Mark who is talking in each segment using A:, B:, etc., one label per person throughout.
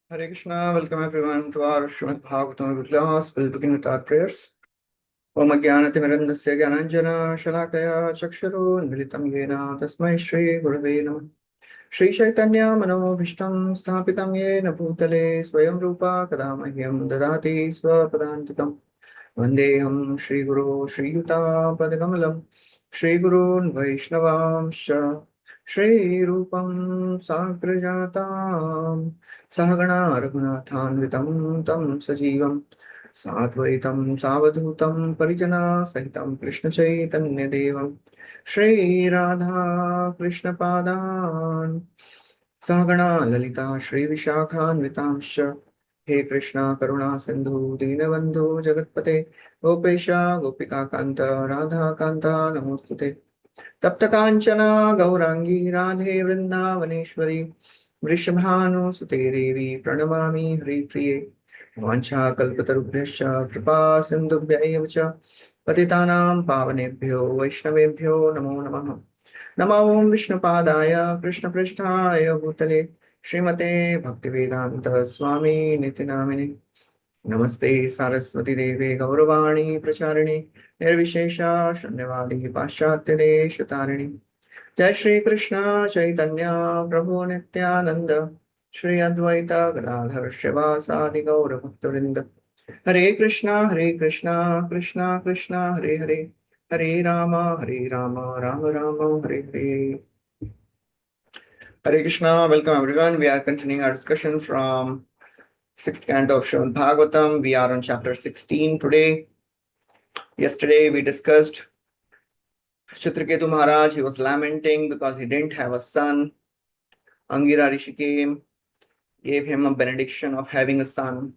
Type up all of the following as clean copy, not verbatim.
A: Hare Krishna, welcome everyone to our ŚrīMAD BHAGAVATam class. We'll begin with our prayers. Om Ajnanatimidandasya Gyananjana Shalakaya Chakshuru Nmilitam Yena Tasmai Shri Gurave Namah. Shri Chaitanya Manobhishtam Sthapitam Yena Bhutale Swayam Rupa Kadamahyam Dadati Swapadantikam Vandeham Shri Guru Shri Yuta Padakamalam Shri Gurun Vaishnavamsha Shri Rupam Sagrajatam Sahagana Raghunathanvitam Tam Sajivam Sadvaitam Savadhutam Parijana Sahitam Krishna Chaitanya Devam Shri Radha Krishna Padan Sahagana Lalita Shri Vishakhanvitamsha He Krishna Karuna Sindhu Dinabandhu Jagatpate Gopesha Gopika Kanta Radha Kanta Namostute Tapta Kanchana Gaurangi Radhe Vrindavaneshwari Vrishabhanu Sute Devi Pranamami Hari Priye Vancha Kalpatarubhyascha Kripa Sindhubhya Cha Patitanam Pavanebhyo Vaishnavebhyo Namo Namaha Namo Om Vishnupadaya Krishna Prishtaya Bhutale Srimate Bhaktivedanta Swami Nitinamini Namaste Saraswati Devi Gauravani Pracharani Nirvishesha Shanyavadi Paschatya Deshatarani Jai Shri Krishna Chaitanya Prabhu Nityananda Shri Advaita Gadadhar Shivasadi Gaura Bhaktavrinda Hare Krishna Krishna Krishna Hare Hare Hare Rama Rama Rama Hare Hare. Hare Krishna, welcome everyone. We are continuing our discussion from 6th canto of Śrīmad BHAGAVATam. We are on chapter 16 today. Yesterday we discussed Citraketu Mahārāja. He was lamenting because he didn't have a son. Aṅgirā Ṛṣi came, gave him a benediction of having a son.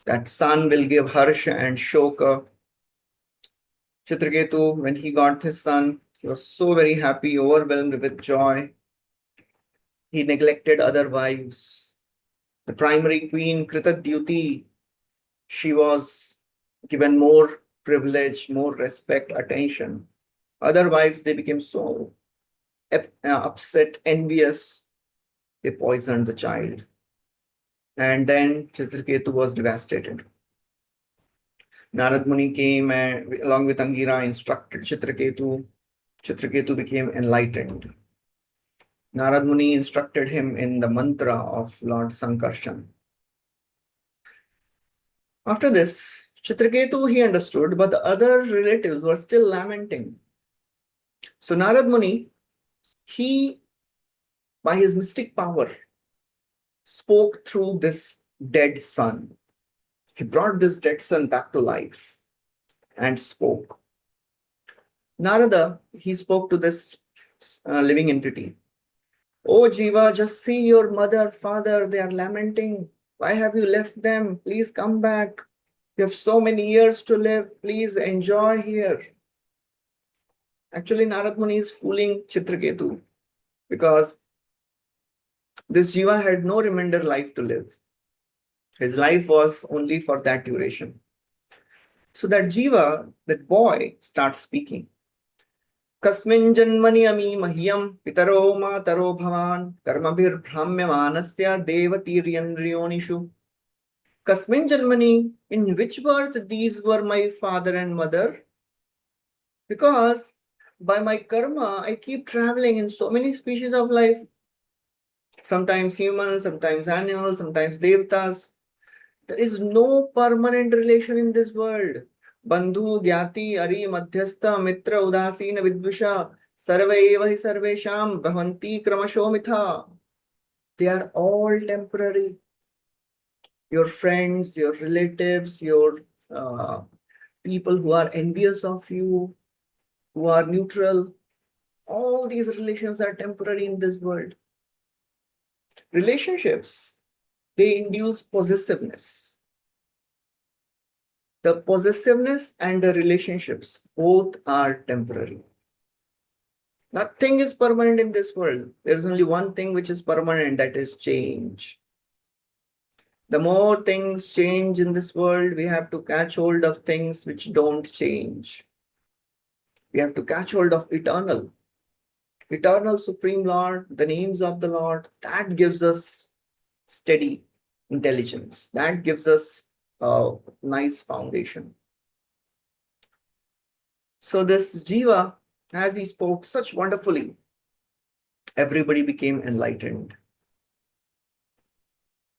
A: That son will give harsha and shoka. Citraketu, when he got his son, he was so very happy, overwhelmed with joy. He neglected other wives. The primary queen, Kritadyuti, she was given more privilege, more respect, attention. Other wives, they became so upset, envious. They poisoned the child. And then Citraketu was devastated. Nārada Muni came and along with Aṅgirā instructed Citraketu. Citraketu became enlightened. Nārada Muni instructed him in the mantra of Lord Saṅkarṣaṇa. After this, Citraketu he understood, but the other relatives were still lamenting. So Nārada Muni, he, by his mystic power, spoke through this dead son. He brought this dead son back to life and spoke. Narada, he spoke to this living entity. Oh Jiva, just see your mother, father, they are lamenting. Why have you left them? Please come back. You have so many years to live. Please enjoy here. Actually, Nārada Muni is fooling Citraketu because this Jiva had no remainder life to live. His life was only for that duration. So that Jiva, that boy, starts speaking. Kasmin janmani ami mahyam pitaro mataro bhavan karmabhir brahmyamanasya devatiryanryonishu. Kasmin janmani, in which birth these were my father and mother? Because by my karma, I keep traveling in so many species of life. Sometimes humans, sometimes animals, sometimes devatas. There is no permanent relation in this world. Bandhu, Gyati, Ari, Madhyastha, Mitra, Udasina, Vidvisha, Sarva eva hi sarvesham, Bhavanti, Kramasho mitha. They are all temporary. Your friends, your relatives, your people who are envious of you, who are neutral, all these relations are temporary in this world. Relationships, they induce possessiveness. The possessiveness and the relationships, both are temporary. Nothing is permanent in this world. There is only one thing which is permanent, that is change. The more things change in this world, we have to catch hold of things which don't change. We have to catch hold of eternal Supreme Lord, the names of the Lord. That gives us steady intelligence. That gives us a nice foundation. So this Jiva, as he spoke such wonderfully, everybody became enlightened.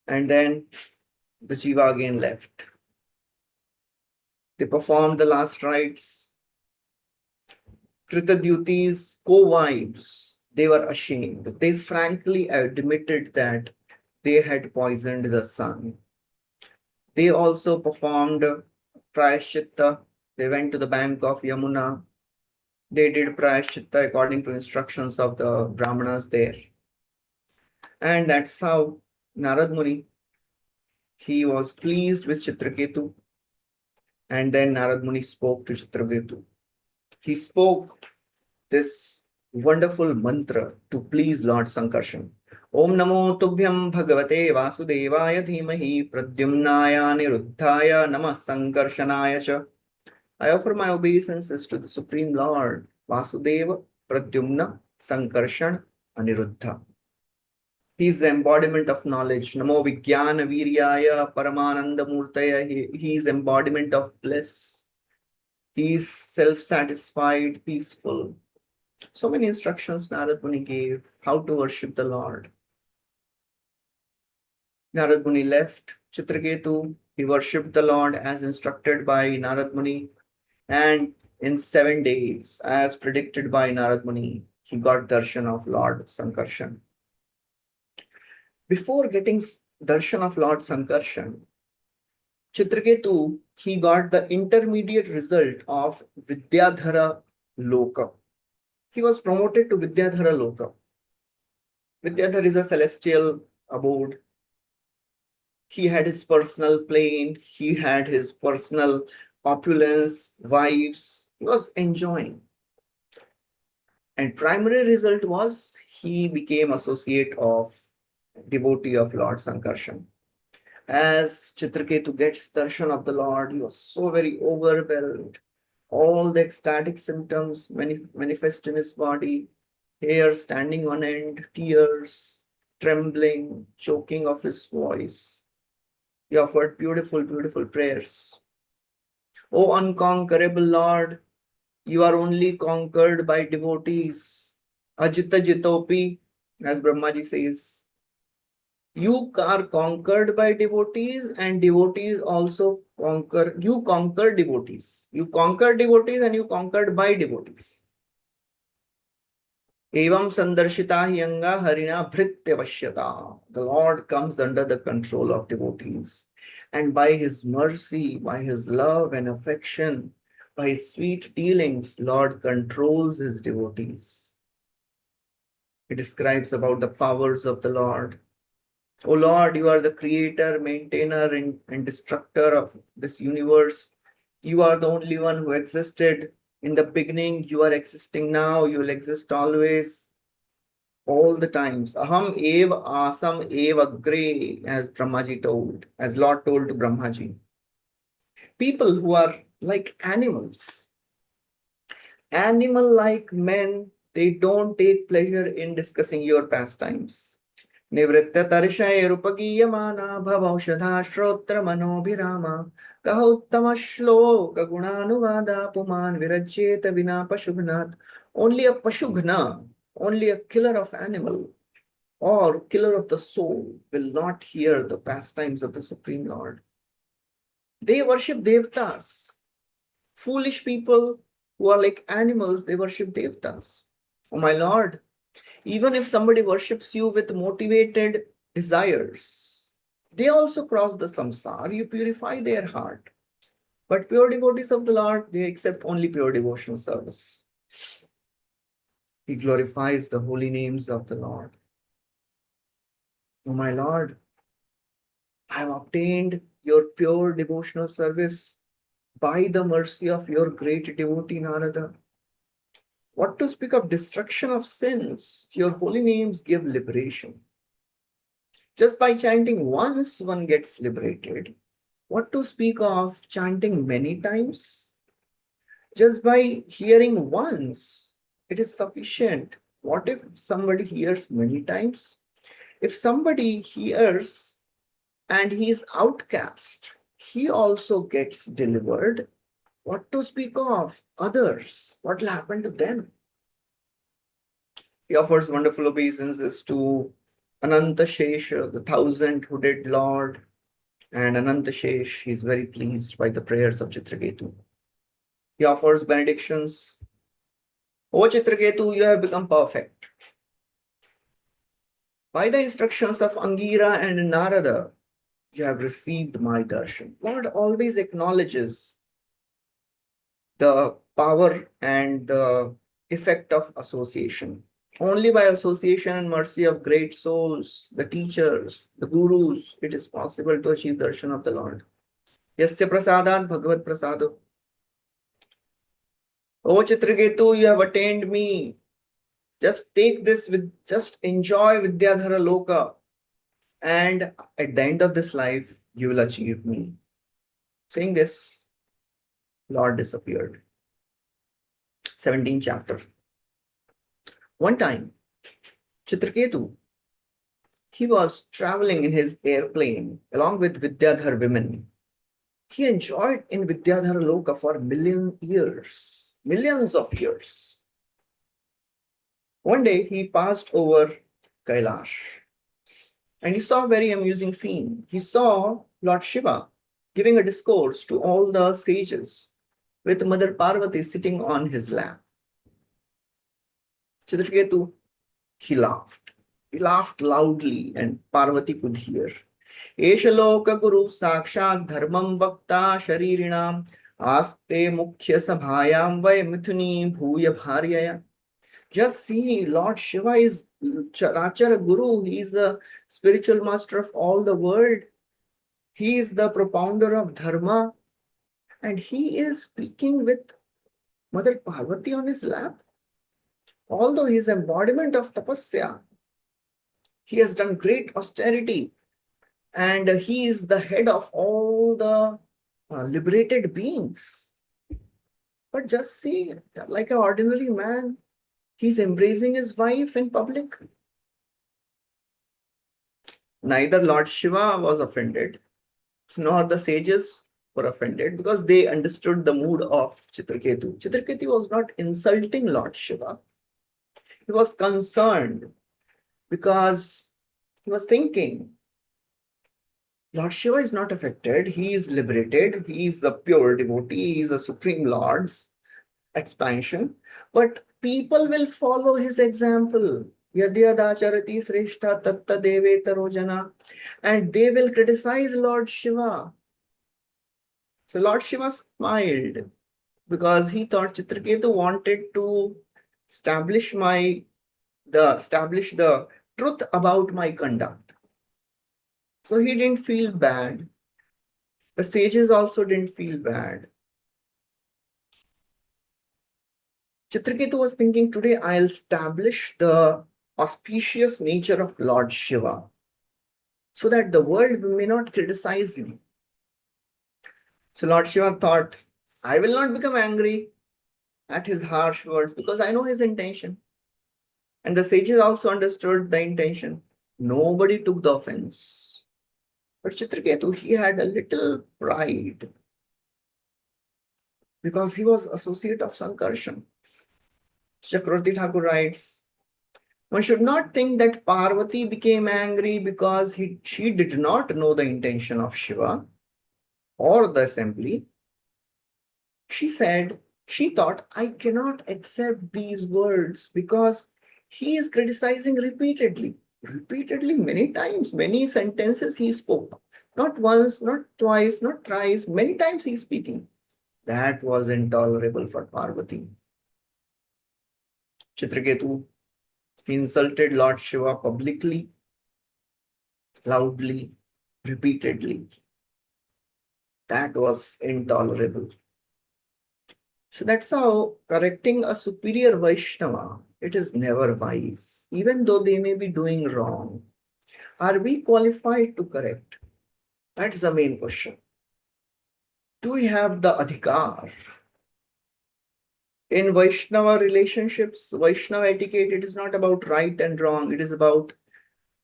A: And then the Jiva again left. They performed the last rites. Kritadyutis, co-wives, they were ashamed. They frankly admitted that they had poisoned the sun. They also performed prayaschitta. They went to the bank of Yamuna. They did prayaschitta according to instructions of the Brahmanas there. And that's how Narad Muni, he was pleased with Citraketu. And then Narad Muni spoke to Citraketu. He spoke this wonderful mantra to please Lord Saṅkarṣaṇa. Om Namo Tubhyam Bhagavate Vasudevaya Dhimahi Pradyumnaya Niruddhaya Namah Saṅkarṣaṇāya Cha. I offer my obeisances to the Supreme Lord Vasudeva, Pradyumna, Saṅkarṣaṇa, Aniruddha. He is the embodiment of knowledge. Namo Vijnana Viryaya Paramananda Murtaya. He is embodiment of bliss. He is self-satisfied, peaceful. So many instructions Narad Muni gave how to worship the Lord. Narad Muni left Citraketu. He worshipped the Lord as instructed by Narad Muni. And in 7 days, as predicted by Narad Muni, he got darshan of Lord Saṅkarṣaṇa. Before getting darshan of Lord Saṅkarṣaṇa, Citraketu, he got the intermediate result of Vidyadhara Loka. He was promoted to Vidyadhara Loka. Vidyadhara is a celestial abode. He had his personal plane. He had his personal opulence, wives. He was enjoying. And primary result was he became associate of devotee of Lord Saṅkarṣaṇa. As Citraketu gets darshan of the Lord, he was so very overwhelmed. All the ecstatic symptoms manifest in his body, hair standing on end, tears, trembling, choking of his voice. He offered beautiful, beautiful prayers. O unconquerable Lord, you are only conquered by devotees. Ajita Jitopi, as Brahmaji says. You are conquered by devotees, and devotees also conquer. You conquer devotees. You conquer devotees and you conquered by devotees. Evam sandarshita hyanga harina bhrityavashyata. The Lord comes under the control of devotees. And by his mercy, by his love and affection, by his sweet dealings, Lord controls his devotees. He describes about the powers of the Lord. O Lord, you are the creator, maintainer, and destructor of this universe. You are the only one who existed in the beginning. You are existing now. You will exist always, all the times. Aham eva asam eva agre, as Brahmaji told, as Lord told to Brahmaji. People who are like animals, animal-like men, they don't take pleasure in discussing your pastimes. Nivritya tarshaya rupagiyamana bhavaushadha shrotra manobhirama kahuttama shloka gunanuvada puman virajyeta vina pashubhnat. Only a pashubhna, only a killer of animal or killer of the soul will not hear the pastimes of the Supreme Lord. They worship devatas. Foolish people who are like animals, they worship devatas. Oh my Lord, even if somebody worships you with motivated desires, they also cross the samsara. You purify their heart. But pure devotees of the Lord, they accept only pure devotional service. He glorifies the holy names of the Lord. Oh my Lord, I have obtained your pure devotional service by the mercy of your great devotee Nārada. What to speak of destruction of sins? Your holy names give liberation. Just by chanting once, one gets liberated. What to speak of chanting many times? Just by hearing once, it is sufficient. What if somebody hears many times? If somebody hears and he is outcast, he also gets delivered. What to speak of others? What will happen to them? He offers wonderful obeisances to Ananta Shesha, the thousand-hooded Lord. And Ananta Shesh is very pleased by the prayers of Citraketu. He offers benedictions. O Citraketu, you have become perfect. By the instructions of Aṅgirā and Nārada, you have received my darshan. Lord always acknowledges the power and the effect of association. Only by association and mercy of great souls, the teachers, the gurus, it is possible to achieve darshan of the Lord. Yasya prasadat bhagavad prasado. O Citraketu, you have attained me. Just take this just enjoy Vidyadhara Loka. And at the end of this life, you will achieve me. Saying this, Lord disappeared. 17th chapter. One time, Citraketu, he was traveling in his airplane along with Vidyadhar women. He enjoyed in Vidyadhara Loka for millions of years. One day, he passed over Kailash and he saw a very amusing scene. He saw Lord Shiva giving a discourse to all the sages with Mother Parvati sitting on his lap. Citraketu, he laughed. He laughed loudly and Parvati could hear. Esha loka guru sakshat dharmam vakta sharirinam aste mukhya sabhayam vai mithuni bhuya bharyaya. Just see, Lord Shiva is Charachara Guru. He is a spiritual master of all the world. He is the propounder of dharma. And he is speaking with Mother Parvati on his lap. Although he is embodiment of tapasya, he has done great austerity. And he is the head of all the liberated beings. But just see, like an ordinary man, he's embracing his wife in public. Neither Lord Shiva was offended, nor the sages were offended because they understood the mood of Citraketu. Citraketu was not insulting Lord Shiva. He was concerned because he was thinking, Lord Shiva is not affected. He is liberated. He is a pure devotee. He is a supreme Lord's expansion. But people will follow his example. Yadyadacharati sreshta tatta devetaro jana. And they will criticize Lord Shiva. So Lord Shiva smiled because he thought Citraketu wanted to establish the truth about my conduct. So he didn't feel bad. The sages also didn't feel bad. Citraketu was thinking, today I'll establish the auspicious nature of Lord Shiva so that the world may not criticize me. So Lord Shiva thought, I will not become angry at his harsh words because I know his intention. And the sages also understood the intention. Nobody took the offense. But Citraketu, he had a little pride because he was associate of Saṅkarṣaṇa. Chakravarti Thakur writes, one should not think that Parvati became angry because she did not know the intention of Shiva or the assembly. She thought, I cannot accept these words because he is criticizing repeatedly, many times, many sentences he spoke. Not once, not twice, not thrice, many times he is speaking. That was intolerable for Parvati. Citraketu insulted Lord Shiva publicly, loudly, repeatedly. That was intolerable. So that's how correcting a superior Vaishnava, it is never wise, even though they may be doing wrong. Are we qualified to correct? That's the main question. Do we have the adhikar? In Vaishnava relationships, Vaishnava etiquette, it is not about right and wrong. It is about,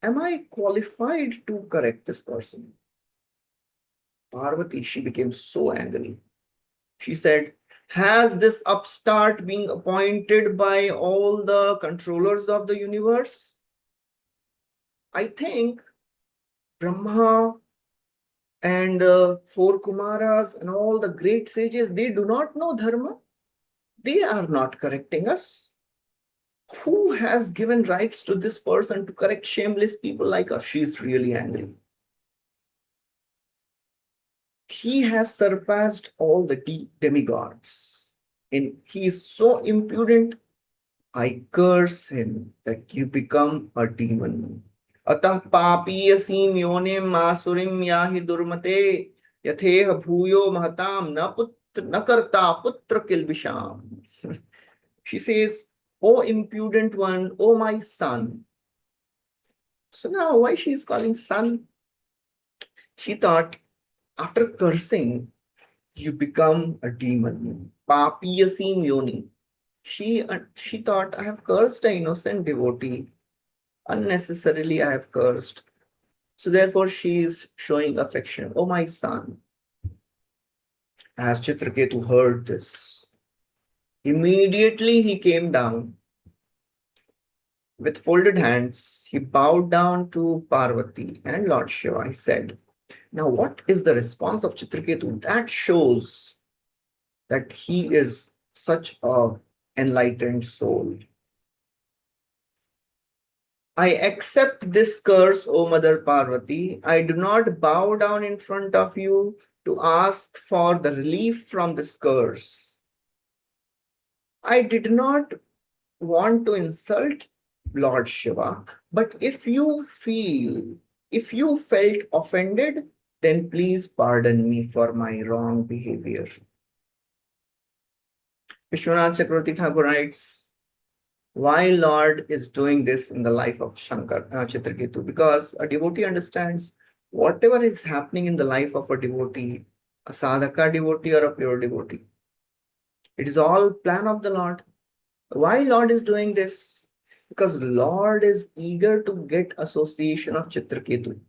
A: am I qualified to correct this person? Parvati, she became so angry. She said, has this upstart been appointed by all the controllers of the universe? I think Brahma and the four Kumaras and all the great sages, they do not know dharma. They are not correcting us. Who has given rights to this person to correct shameless people like us? She is really angry. He has surpassed all the demigods. And he is so impudent. I curse him that you become a demon. Atah papiyasim yonim asurim yahi durmate yatheha bhuyo mahatam na karta putra kilbisham. She says, "O impudent one, O my son." So now why she is calling son? She thought, after cursing, you become a demon. Papiyasim yoni. She thought, I have cursed an innocent devotee. Unnecessarily, I have cursed. So therefore, she is showing affection. Oh, my son. As Citraketu heard this, immediately he came down. With folded hands, he bowed down to Parvati and Lord Shiva. He said, now what is the response of Citraketu? That shows that he is such an enlightened soul. I accept this curse, O Mother Parvati. I do not bow down in front of you to ask for the relief from this curse. I did not want to insult Lord Shiva, but if you felt offended, then please pardon me for my wrong behavior. Vishwanath Chakravarti Thakur writes, why Lord is doing this in the life of Citraketu? Because a devotee understands whatever is happening in the life of a devotee, a sadhaka devotee or a pure devotee, it is all plan of the Lord. Why Lord is doing this? Because Lord is eager to get association of Citraketu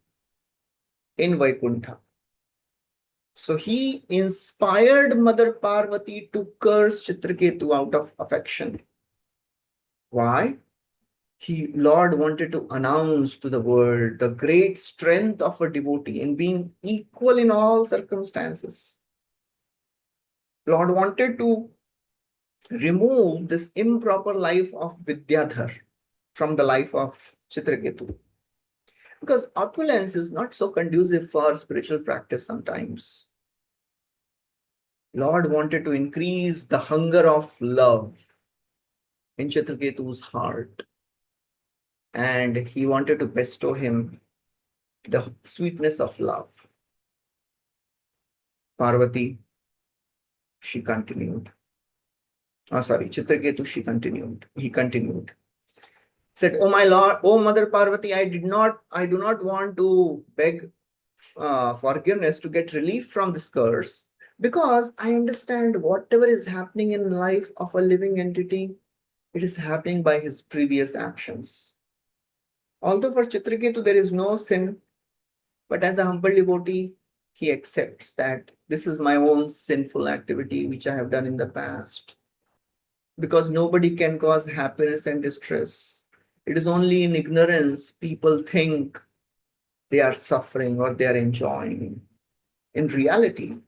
A: in Vaikuntha. So he inspired Mother Parvati to curse Citraketu out of affection. Why? Lord wanted to announce to the world the great strength of a devotee in being equal in all circumstances. Lord wanted to remove this improper life of Vidyadhar from the life of Citraketu. Because opulence is not so conducive for spiritual practice sometimes. Lord wanted to increase the hunger of love in Citraketu's heart. And he wanted to bestow him the sweetness of love. Parvati, she continued. Citraketu, he continued. Said, oh my Lord, oh Mother Parvati, I do not want to beg forgiveness to get relief from this curse, because I understand whatever is happening in life of a living entity, it is happening by his previous actions. Although for Citraketu there is no sin, but as a humble devotee, he accepts that this is my own sinful activity which I have done in the past. Because nobody can cause happiness and distress. It is only in ignorance people think they are suffering or they are enjoying. In reality,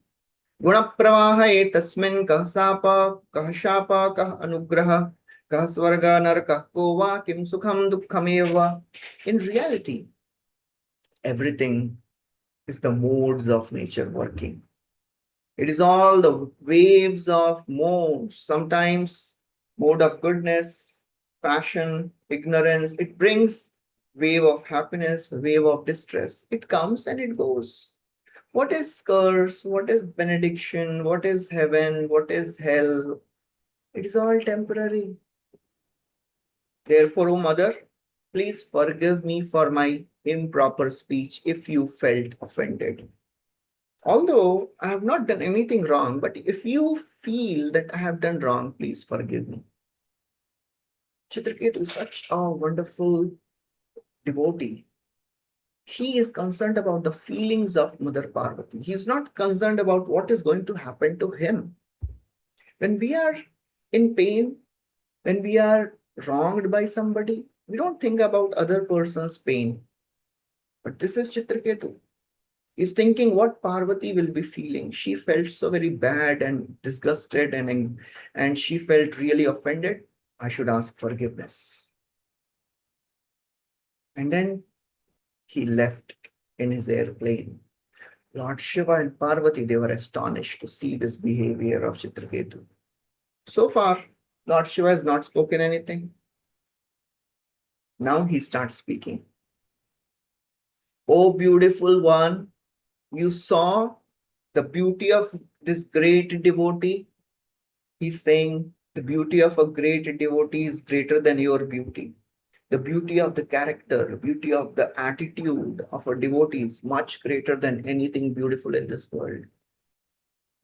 A: guna pravaha etasmin kah sapa, kah shapa, kah anugraha, kah swarga narka kova kim sukham dukkhameva. In reality, everything is the modes of nature working. It is all the waves of modes, sometimes mode of goodness, passion, ignorance. It brings wave of happiness, wave of distress. It comes and it goes. What is curse? What is benediction? What is heaven? What is hell? It is all temporary. Therefore, O Mother, please forgive me for my improper speech if you felt offended. Although I have not done anything wrong, but if you feel that I have done wrong, please forgive me. Citraketu is such a wonderful devotee. He is concerned about the feelings of Mother Parvati. He is not concerned about what is going to happen to him. When we are in pain, when we are wronged by somebody, we don't think about other person's pain. But this is Citraketu. He's thinking what Parvati will be feeling. She felt so very bad and disgusted and she felt really offended. I should ask forgiveness. And then he left in his airplane. Lord Shiva and Parvati, they were astonished to see this behavior of Citraketu. So far, Lord Shiva has not spoken anything. Now he starts speaking. Oh, beautiful one, you saw the beauty of this great devotee. He's saying the beauty of a great devotee is greater than your beauty. The beauty of the character, the beauty of the attitude of a devotee is much greater than anything beautiful in this world.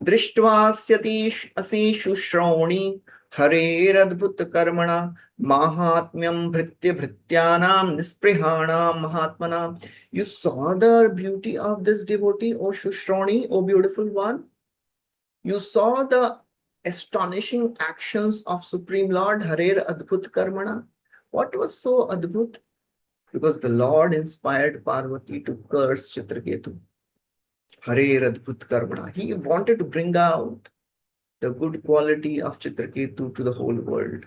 A: Drishtva syatish asishu shrauni hareradbhut karmana mahatmyam bhritya bhrityanam nisprihanam mahatmanam. You saw the beauty of this devotee, O Shushroni, O beautiful one. You saw the astonishing actions of Supreme Lord Harer Adbhut Karmana. What was so Adbhut? Because the Lord inspired Parvati to curse Citraketu. Harer Adbhut Karmana. He wanted to bring out the good quality of Citraketu to the whole world.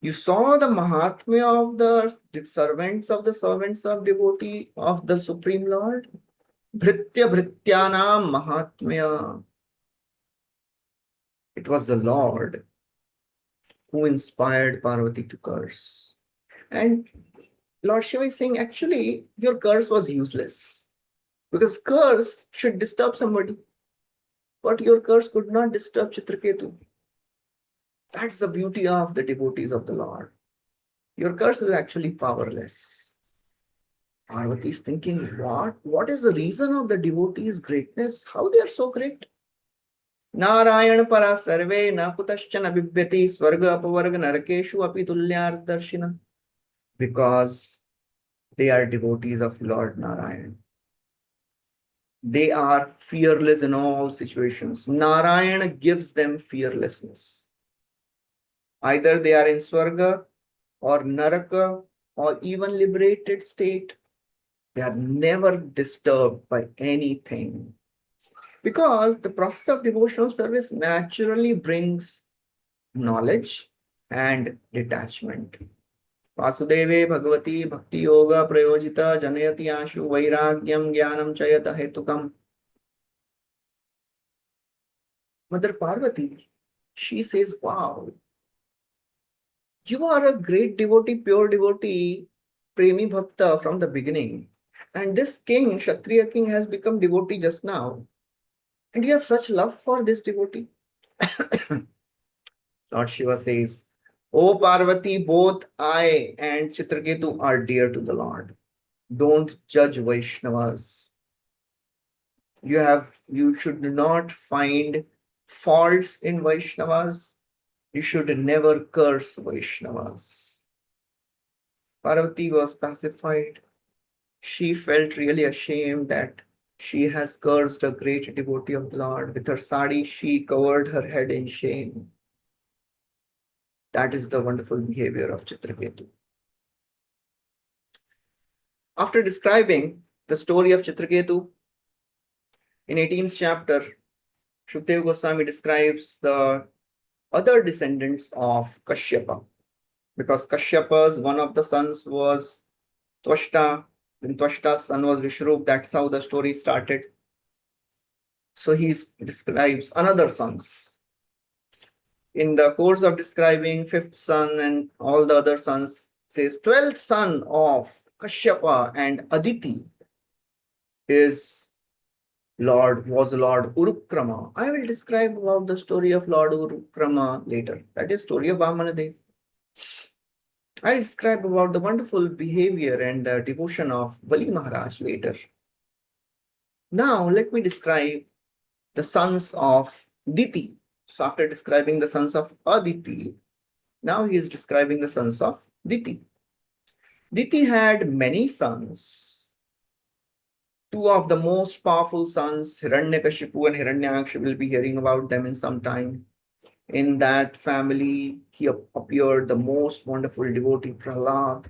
A: You saw the Mahatmya of the servants of devotee of the Supreme Lord. Bhritya Bhrityanam Mahatmya. It was the Lord who inspired Parvati to curse. And Lord Shiva is saying, actually, your curse was useless. Because curse should disturb somebody. But your curse could not disturb Citraketu. That's the beauty of the devotees of the Lord. Your curse is actually powerless. Parvati is thinking, what is the reason of the devotees' greatness? How they are so great? Nārāyana para sarve na kutaścana bibyati swarga apavarga narakeshu api tulyar darśana. Because they are devotees of Lord Nārāyana. They are fearless in all situations. Nārāyana gives them fearlessness. Either they are in Swarga or Naraka or even liberated state. They are never disturbed by anything. Because the process of devotional service naturally brings knowledge and detachment. Vasudeve Bhagavati Bhakti Yoga Prayojita Janayati Ashu Vairagyam Jnanam Chayata Hetukam. Mother Parvati, she says, wow, you are a great devotee, pure devotee, Premi Bhakta from the beginning. And this king, Kshatriya king, has become devotee just now. And you have such love for this devotee. Lord Shiva says, O Parvati, both I and Citraketu are dear to the Lord. Don't judge Vaishnavas. You should not find faults in Vaishnavas. You should never curse Vaishnavas. Parvati was pacified. She felt really ashamed that she has cursed a great devotee of the Lord. With her sari, she covered her head in shame. That is the wonderful behavior of Citraketu. After describing the story of Citraketu, in 18th chapter, Shukdev Goswami describes the other descendants of Kashyapa. Because Kashyapa's one of the sons was Twashta, then Twashta's son was Vishrup. That's how the story started. So he describes another sons. In the course of describing fifth son and all the other sons, says 12th son of Kashyapa and Aditi was Lord Urukrama. I will describe about the story of Lord Urukrama later. That is story of Vamanadev. I will describe about the wonderful behavior and the devotion of Bali Maharaj later. Now let me describe the sons of Diti. So after describing the sons of Aditi, now he is describing the sons of Diti. Diti had many sons. Two of the most powerful sons, Hiranyakashipu and Hiranyaksha, will be hearing about them in some time. In that family, he appeared the most wonderful devotee, Prahlad.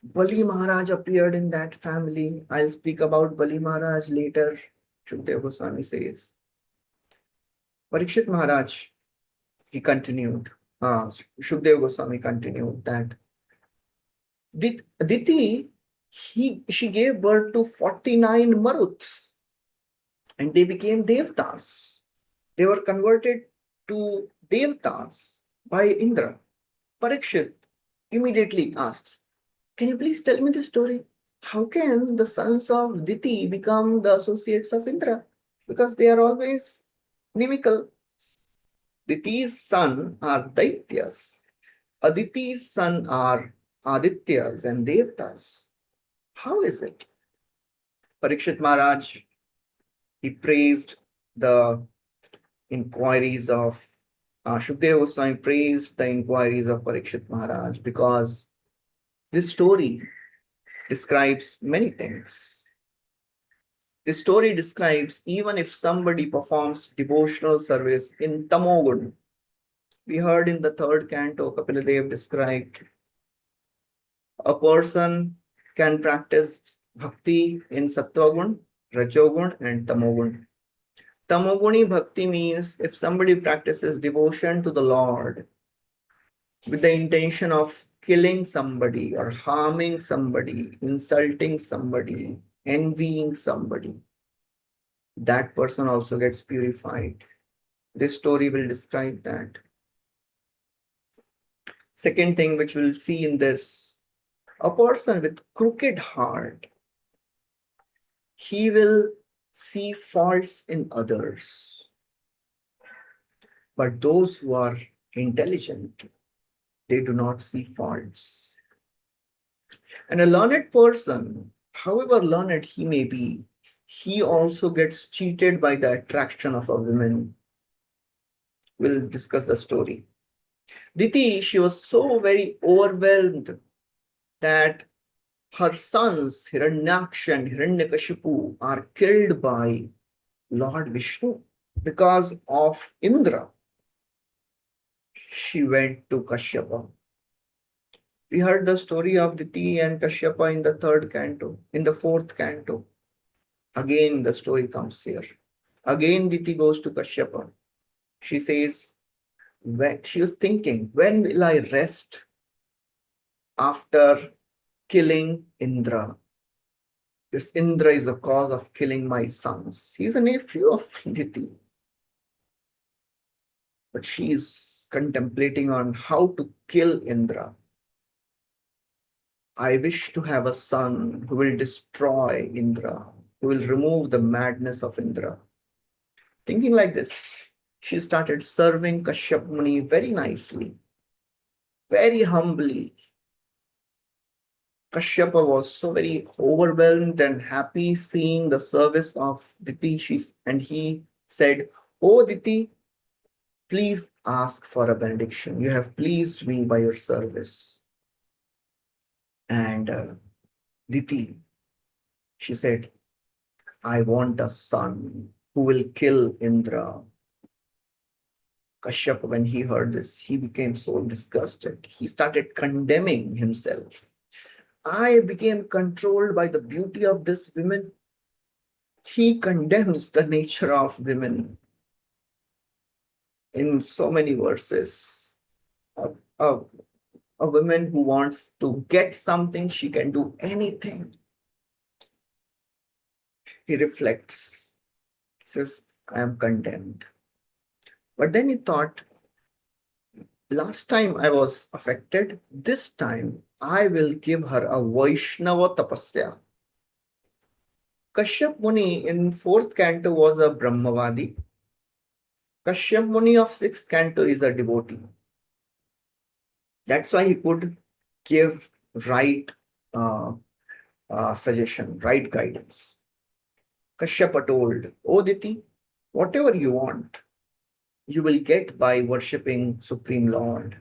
A: Bali Maharaj appeared in that family. I'll speak about Bali Maharaj later, Shukdev Goswami says. Parikshit Maharaj, he continued, Shukdev Goswami continued that Diti, she gave birth to 49 Maruts and they became Devtas. They were converted to Devtas by Indra. Parikshit immediately asks, can you please tell me the story? How can the sons of Diti become the associates of Indra? Because they are always inimical. Diti's son are Daityas. Aditi's son are Adityas and Devtas. How is it? Parikshit Maharaj, he praised the inquiries of Shukdev Goswami praised the inquiries of Parikshit Maharaj because this story describes many things. This story describes even if somebody performs devotional service in Tamogun. We heard in the third canto, Kapiladev described a person can practice bhakti in Sattvagun, Rajogun, and Tamogun. Tamoguni bhakti means if somebody practices devotion to the Lord with the intention of killing somebody or harming somebody, insulting somebody, envying somebody, that person also gets purified. This story will describe that. Second thing which we'll see in this, a person with crooked heart, he will see faults in others. But those who are intelligent, they do not see faults. And a learned person, however learned he may be, he also gets cheated by the attraction of a woman. We'll discuss the story. Diti, she was so very overwhelmed that her sons, Hiranyaksha and Hiranyakashipu, are killed by Lord Vishnu because of Indra. She went to Kashyapa. We heard the story of Diti and Kashyapa in the third canto, in the fourth canto. Again, the story comes here. Again, Diti goes to Kashyapa. She says, she was thinking, when will I rest after killing Indra? This Indra is the cause of killing my sons. He's a nephew of Diti. But she is contemplating on how to kill Indra. I wish to have a son who will destroy Indra, who will remove the madness of Indra. Thinking like this, she started serving Kashyap Muni very nicely, very humbly. Kashyapa was so very overwhelmed and happy seeing the service of Diti. And he said, "Oh Diti, please ask for a benediction. You have pleased me by your service." And Diti, she said, "I want a son who will kill Indra." Kashyapa, when he heard this, he became so disgusted. He started condemning himself. I became controlled by the beauty of this woman. He condemns the nature of women in so many verses. A woman who wants to get something, she can do anything. He reflects, says, I am condemned. But then he thought, last time I was affected, this time I will give her a Vaishnava tapasya. Kashyap Muni in fourth canto was a Brahmavadi. Kashyap Muni of sixth canto is a devotee. That's why he could give right suggestion, right guidance. Kashyapa told, "O Diti, whatever you want, you will get by worshipping Supreme Lord."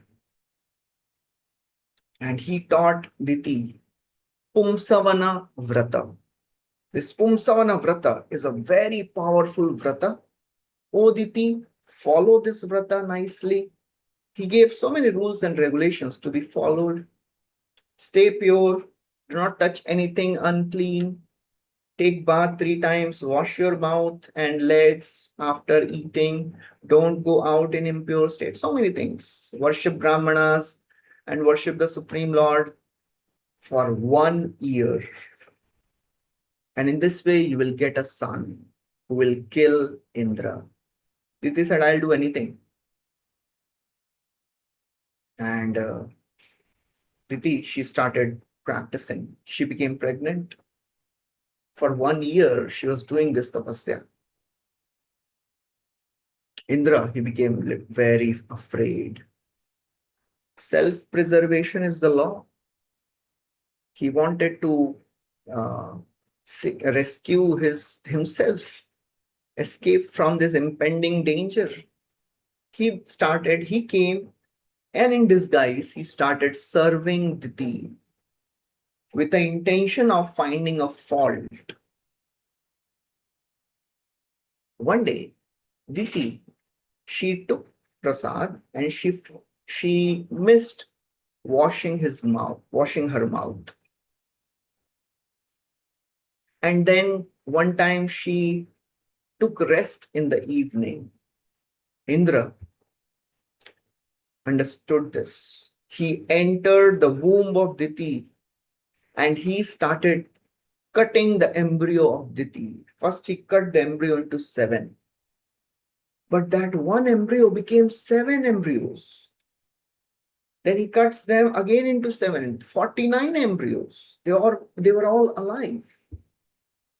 A: And he taught Diti Pumsavana Vrata. This Pumsavana Vrata is a very powerful Vrata. O Diti, follow this Vrata nicely. He gave so many rules and regulations to be followed. Stay pure, do not touch anything unclean, take bath 3 times, wash your mouth and legs after eating, don't go out in impure state. So many things. Worship Brahmanas and worship the Supreme Lord for 1 year. And in this way, you will get a son who will kill Indra. Diti said, I'll do anything. And Diti, she started practicing. She became pregnant. For 1 year, she was doing this tapasya. Indra, he became very afraid. Self-preservation is the law. He wanted to rescue himself, escape from this impending danger. He came, and in disguise, he started serving Diti with the intention of finding a fault. One day, Diti, she took prasad and she missed washing her mouth. And then one time she took rest in the evening. Indra understood this. He entered the womb of Diti and he started cutting the embryo of Diti. First, he cut the embryo into 7. But that one embryo became 7 embryos. Then he cuts them again into 7, 49 embryos. They were all alive.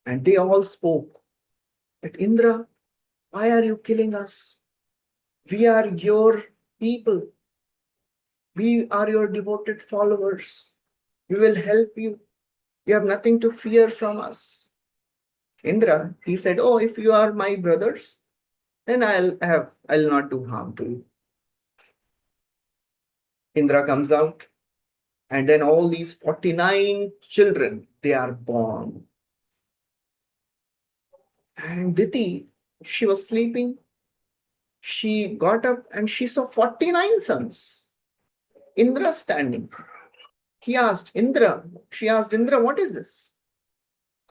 A: And they all spoke that, Indra, why are you killing us? We are your people. We are your devoted followers. We will help you. You have nothing to fear from us. Indra, he said, oh, if you are my brothers, then I'll not do harm to you. Indra comes out, and then all these 49 children, they are born. And Diti, she was sleeping. She got up and she saw 49 sons. Indra standing. She asked Indra, what is this?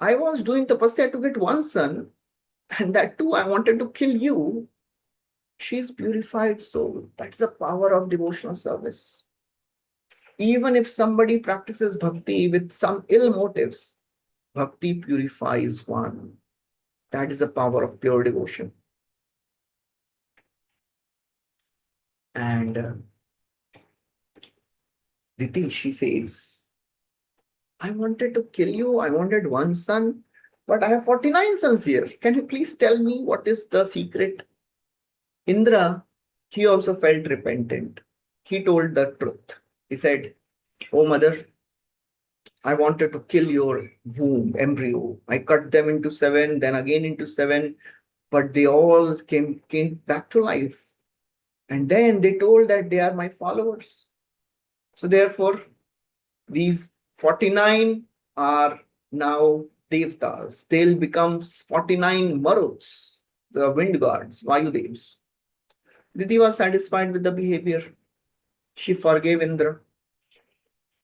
A: I was doing tapasya to get 1 son, and that too I wanted to kill you. She's purified soul. That's the power of devotional service. Even if somebody practices bhakti with some ill motives, bhakti purifies one. That is the power of pure devotion. And Diti, she says, I wanted to kill you. I wanted 1 son, but I have 49 sons here. Can you please tell me what is the secret? Indra, he also felt repentant. He told the truth. He said, oh mother, I wanted to kill your womb, embryo. I cut them into 7, then again into 7, but they all came back to life. And then they told that they are my followers. So therefore, these 49 are now devtas. They'll become 49 maruts, the wind gods, Vayudevs. Diti was satisfied with the behavior. She forgave Indra.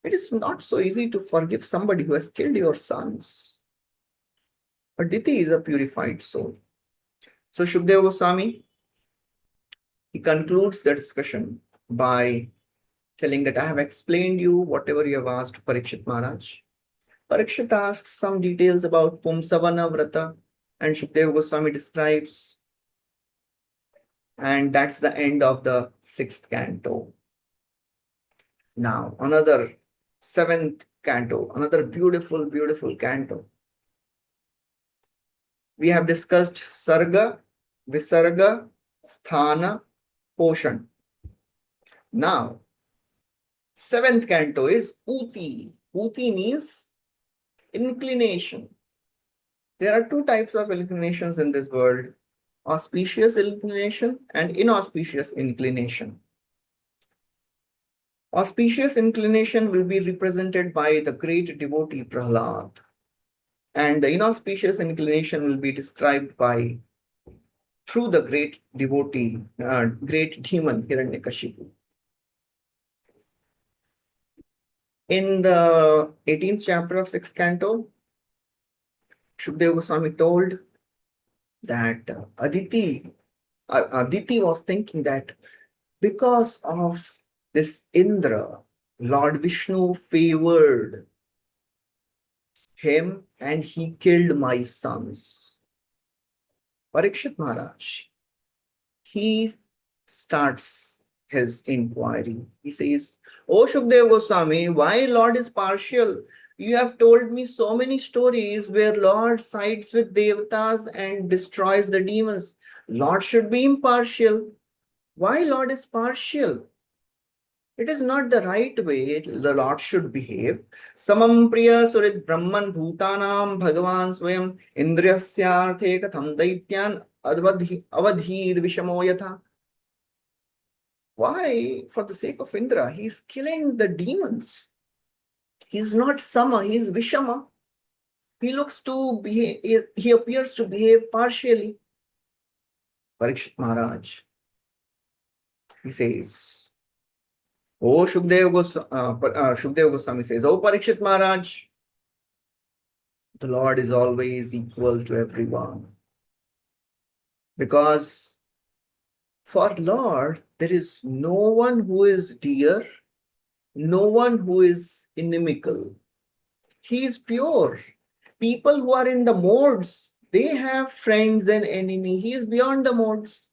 A: It is not so easy to forgive somebody who has killed your sons. But Diti is a purified soul. So Shukdeva Goswami, he concludes the discussion by telling that I have explained you whatever you have asked Parikshit Maharaj. Parikshit asks some details about Pumsavana Vrata, and Shukdeva Goswami describes. And that's the end of the 6th canto. Now, another 7th canto, another beautiful, beautiful canto. We have discussed Sarga, Visarga, Sthana, Poshan. Now, 7th canto is Uti. Uti means inclination. There are 2 types of inclinations in this world: auspicious inclination and inauspicious inclination. Auspicious inclination will be represented by the great devotee Prahlad, and the inauspicious inclination will be described by through the great devotee, great demon Hiranyakashipu. In the 18th chapter of 6th canto, Shukadeva Goswami told that Aditi was thinking that because of this Indra, Lord Vishnu favored him and he killed my sons. Parikshit Maharaj, he starts his inquiry. He says, "O Shukadeva Goswami, why Lord is partial? You have told me so many stories where Lord sides with devatas and destroys the demons. Lord should be impartial. Why Lord is partial? It is not the right way the Lord should behave. Samam priya surit brahman bhutanam bhagavan swayam indriyasyarthe katham daityan avadhir vishamo yatha." Why? For the sake of Indra, he is killing the demons. He is not Sama, he is Vishama. He looks to behave, he appears to behave partially. Parikshit Maharaj, he says, "Oh Shukadeva Goswami says, "Oh Parikshit Maharaj, the Lord is always equal to everyone. Because for Lord, there is no one who is dear, no one who is inimical. He is pure. People who are in the modes, they have friends and enemy. He is beyond the modes.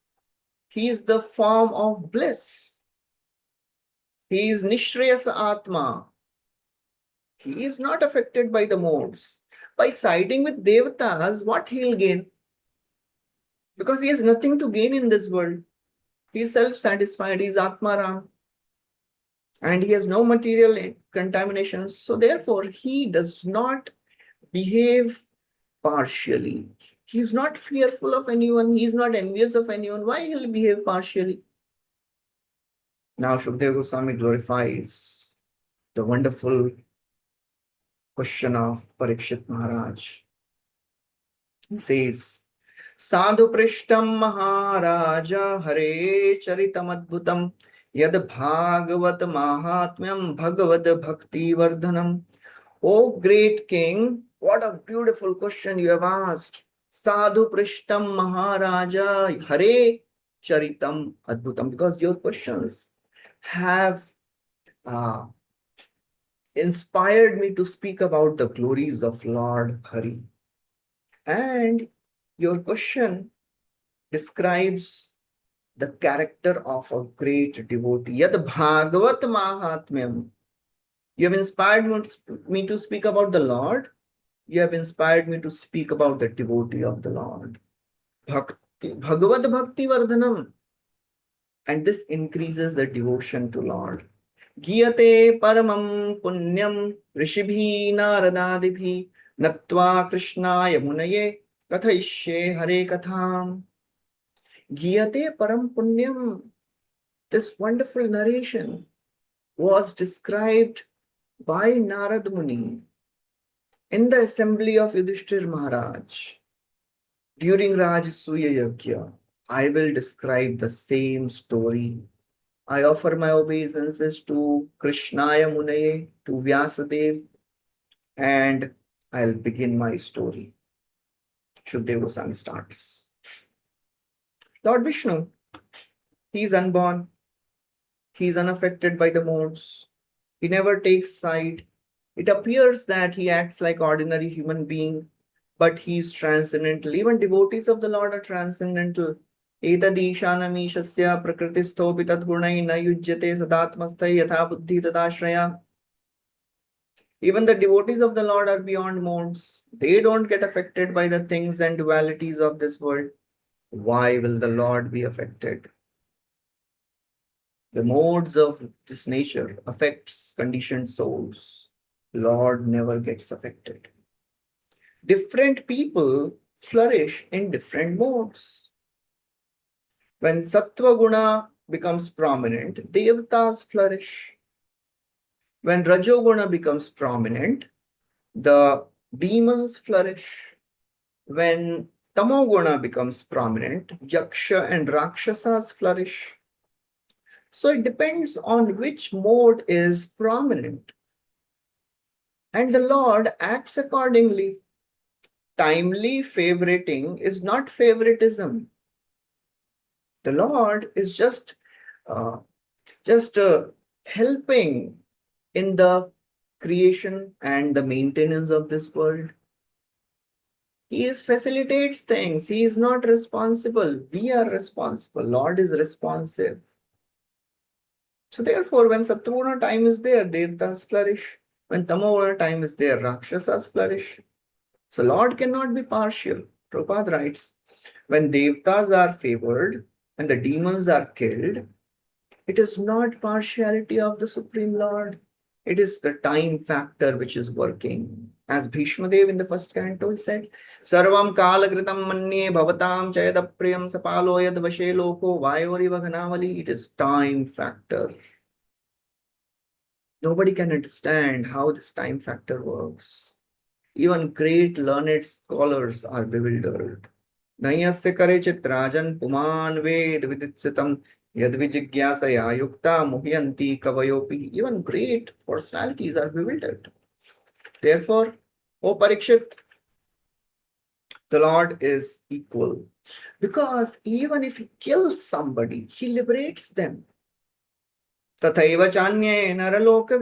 A: He is the form of bliss. He is Nishreyasa Atma. He is not affected by the modes. By siding with devatas, what he'll gain? Because he has nothing to gain in this world. He is self-satisfied. He is Atmaram. And he has no material contaminations. So therefore, he does not behave partially. He is not fearful of anyone. He is not envious of anyone. Why he'll behave partially?" Now Shukadeva Goswami glorifies the wonderful question of Parikshit Maharaj. He says, "Sadhu Prishtam Maharaja Hare Charitam Adbhutam Yad Bhāgavata Mahatmyam Bhagavad Bhakti Vardhanam." O great king, what a beautiful question you have asked. Sadhu Prishtam Maharaja Hare Charitam Adbhutam, because your questions have inspired me to speak about the glories of Lord Hari. And your question describes the character of a great devotee. Yad Bhāgavat Mahatmyam. You have inspired me to speak about the Lord. You have inspired me to speak about the devotee of the Lord. Bhagavad Bhakti Vardhanam. And this increases the devotion to Lord. Giyate paramam punyam rishibhi naradadibhi natva krishnaya munaye kathayishe hare katham. Giyate param punyam. This wonderful narration was described by Nārada Muni in the assembly of Yudhishthir Maharaj during Rajasuya Yajna. I will describe the same story. I offer my obeisances to Krishnaya Munaye, to Vyasadev, and I'll begin my story. Shukadeva Goswami starts. Lord Vishnu, he is unborn. He is unaffected by the modes. He never takes side. It appears that he acts like ordinary human being, but he is transcendental. Even devotees of the Lord are transcendental. Etadishanamishasya prakritistopi tadgunai na yujyate sadatmastai yatha buddhi tadashraya. Even the devotees of the Lord are beyond modes. They don't get affected by the things and dualities of this world. Why will the Lord be affected? The modes of this nature affects conditioned souls. Lord never gets affected. Different people flourish in different modes. When Sattva Guna becomes prominent, Devatas flourish. When Rajoguna becomes prominent, the demons flourish. When Tamoguna becomes prominent, Yaksha and Rakshasas flourish. So it depends on which mode is prominent. And the Lord acts accordingly. Timely favoriting is not favoritism. The Lord is just helping in the creation and the maintenance of this world. He facilitates things. He is not responsible. We are responsible. Lord is responsive. So therefore, when Satvaguna time is there, Devatas flourish. When Tamoguna time is there, Rakshasas flourish. So Lord cannot be partial. Prabhupada writes, when Devatas are favored and the demons are killed, it is not partiality of the Supreme Lord. It is the time factor which is working. As Bhishma Dev in the first canto, he said, Sarvam kalagritam manye bhavatam chayadapriyam sapalo yad vashe loko vayoriva ghanavali. It is time factor. Nobody can understand how this time factor works. Even great learned scholars are bewildered. Nayasya kare chitrajan puman ved viditsitam yadvijigyasaya yukta muhyanti kavayopi. Even great personalities are bewildered. Therefore, O Parikshit, the Lord is equal. Because even if he kills somebody, he liberates them. Tathaiva chanye naraloka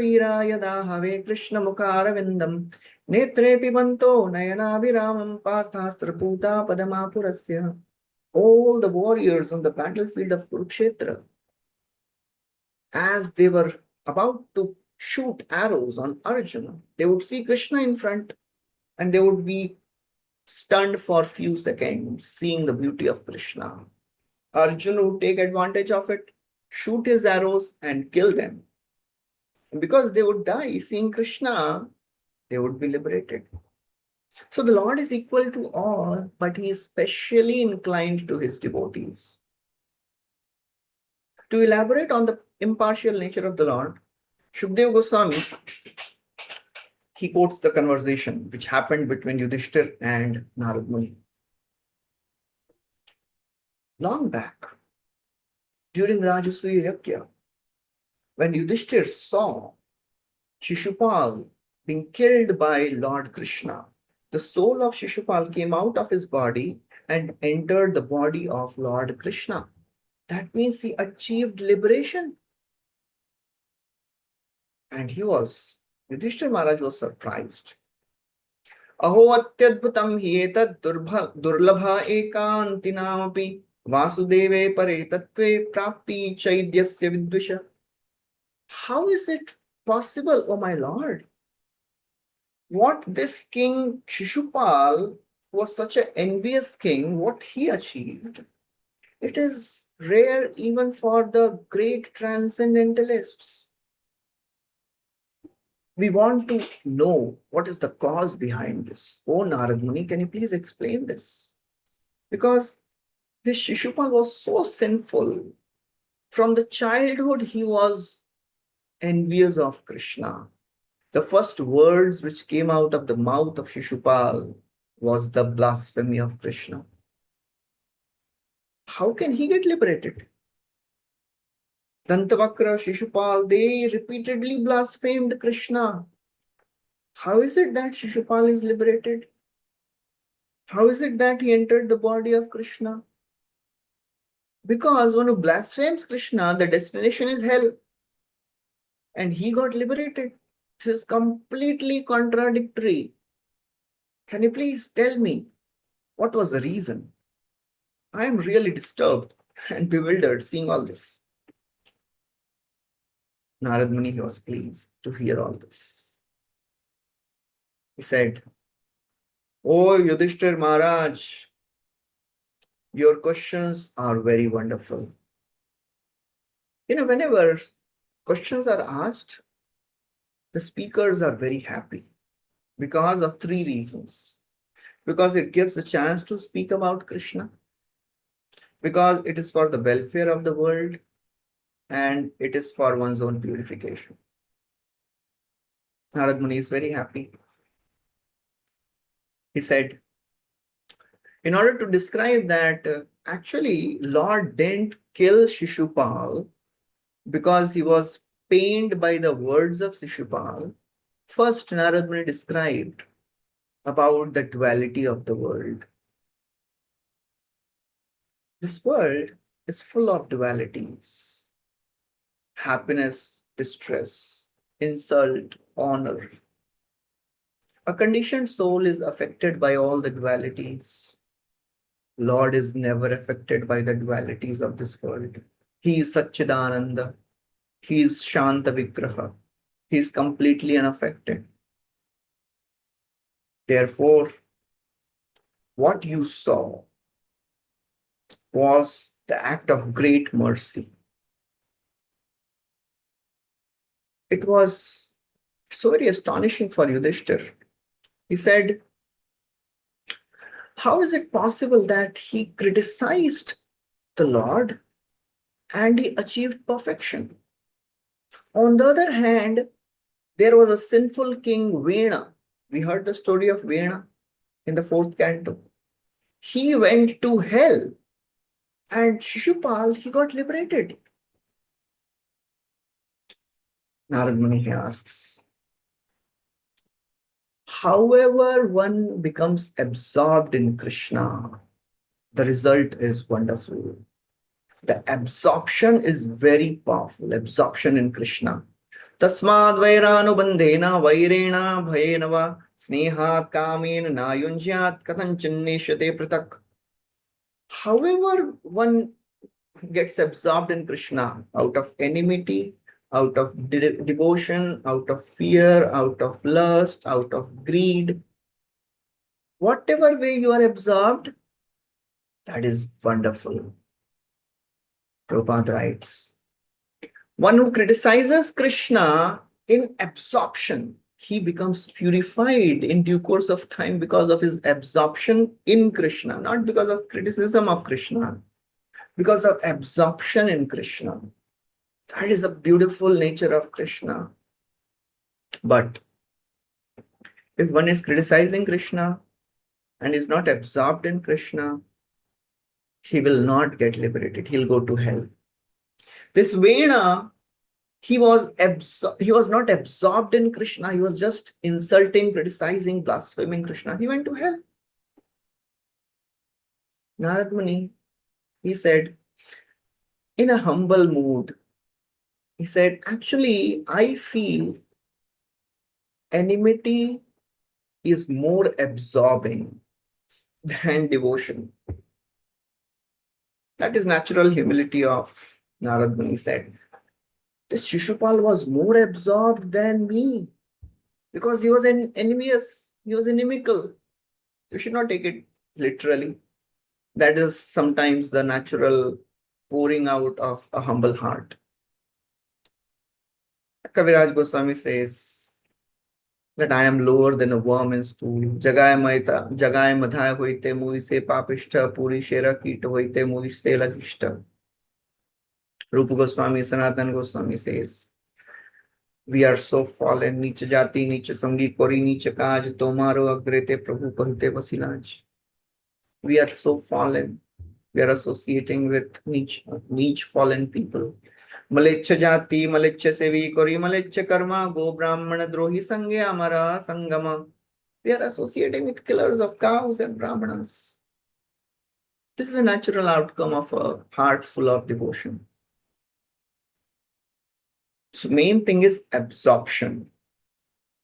A: yada have Krishna mukharavindam netre pibanto nayanabhiramam parthastra puta padamapurasya. All the warriors on the battlefield of Kurukshetra, as they were about to shoot arrows on Arjuna, they would see Krishna in front and they would be stunned for a few seconds, seeing the beauty of Krishna. Arjuna would take advantage of it, shoot his arrows and kill them. And because they would die seeing Krishna, they would be liberated. So the Lord is equal to all, but he is specially inclined to his devotees. To elaborate on the impartial nature of the Lord, Shukdev Goswami, he quotes the conversation which happened between Yudhishthir and Nārada Muni. Long back, during Rajasuya Yakya, when Yudhishthir saw Shishupal being killed by Lord Krishna, the soul of Shishupal came out of his body and entered the body of Lord Krishna. That means he achieved liberation. And Yudhishthir Maharaj was surprised. Aho atyadbhutam hietad durlabha ekantinamapi vasudeve pare tattve prapti chaidyasya vidvisha. How is it possible, O my Lord? What this king Shishupal was such an envious king, what he achieved, it is rare even for the great transcendentalists. We want to know what is the cause behind this. Oh Nārada Muni, can you please explain this? Because this Shishupal was so sinful. From the childhood, he was envious of Krishna. The first words which came out of the mouth of Shishupal was the blasphemy of Krishna. How can he get liberated? Dantavakra, Shishupal, they repeatedly blasphemed Krishna. How is it that Shishupal is liberated? How is it that he entered the body of Krishna? Because one who blasphemes Krishna, the destination is hell. And he got liberated. This is completely contradictory. Can you please tell me what was the reason? I am really disturbed and bewildered seeing all this. Nārada Muni, he was pleased to hear all this. He said, "Oh Yudhishthir Maharaj, your questions are very wonderful. Whenever questions are asked, the speakers are very happy because of three reasons. Because it gives a chance to speak about Krishna, because it is for the welfare of the world, and it is for one's own purification. Narad Muni is very happy. He said, in order to describe that, actually, Lord didn't kill Shishupal because he was pained by the words of Shishupal. First, Narad Muni described about the duality of the world. This world is full of dualities: happiness, distress, insult, honor. A conditioned soul is affected by all the dualities. Lord is never affected by the dualities of this world. He is Satchidananda. He is Shanta Vigraha. He is completely unaffected. Therefore, what you saw was the act of great mercy. It was so very astonishing for Yudhishthir. He said, how is it possible that he criticized the Lord and he achieved perfection? On the other hand, there was a sinful king, Vena. We heard the story of Vena in the 4th canto. He went to hell, and Shishupal, he got liberated. Narad Muni asks, however one becomes absorbed in Krishna, the result is wonderful. The absorption is very powerful, absorption in Krishna. Tasmad vairānubandhena vairena bhayena va snehat kamen nayunjyat katanchinneshate pratak. However one gets absorbed in Krishna out of enmity, out of devotion, out of fear, out of lust, out of greed, whatever way you are absorbed, that is wonderful. Prabhupada writes, one who criticizes Krishna in absorption, he becomes purified in due course of time because of his absorption in Krishna, not because of criticism of Krishna, because of absorption in Krishna. That is the beautiful nature of Krishna. But if one is criticizing Krishna and is not absorbed in Krishna, he will not get liberated. He'll go to hell. This Vena, he was not absorbed in Krishna. He was just insulting, criticizing, blaspheming Krishna. He went to hell. Narad Muni, he said, in a humble mood, he said, actually, I feel enmity is more absorbing than devotion. That is natural humility of Narad Muni said. This Shishupal was more absorbed than me because he was envious, he was inimical. You should not take it literally. That is sometimes the natural pouring out of a humble heart. Kaviraj Goswami says that I am lower than a worm in stool. Jagai madhaya hoite muise papishta puri shera kit hoite muise lagishta. Rupa Goswami, Sanatan Goswami says, we are so fallen. Niche jati, niche sangi kori, niche kaj, tomaro agrete prabhu kahte vasilaj. We are so fallen. We are associating with niche fallen people. Malechcha jati, malechcha sevi kori, malechcha karma, go brahmana drohi sangya amara sangama. We are associating with killers of cows and brahmanas. This is a natural outcome of a heart full of devotion. So main thing is absorption.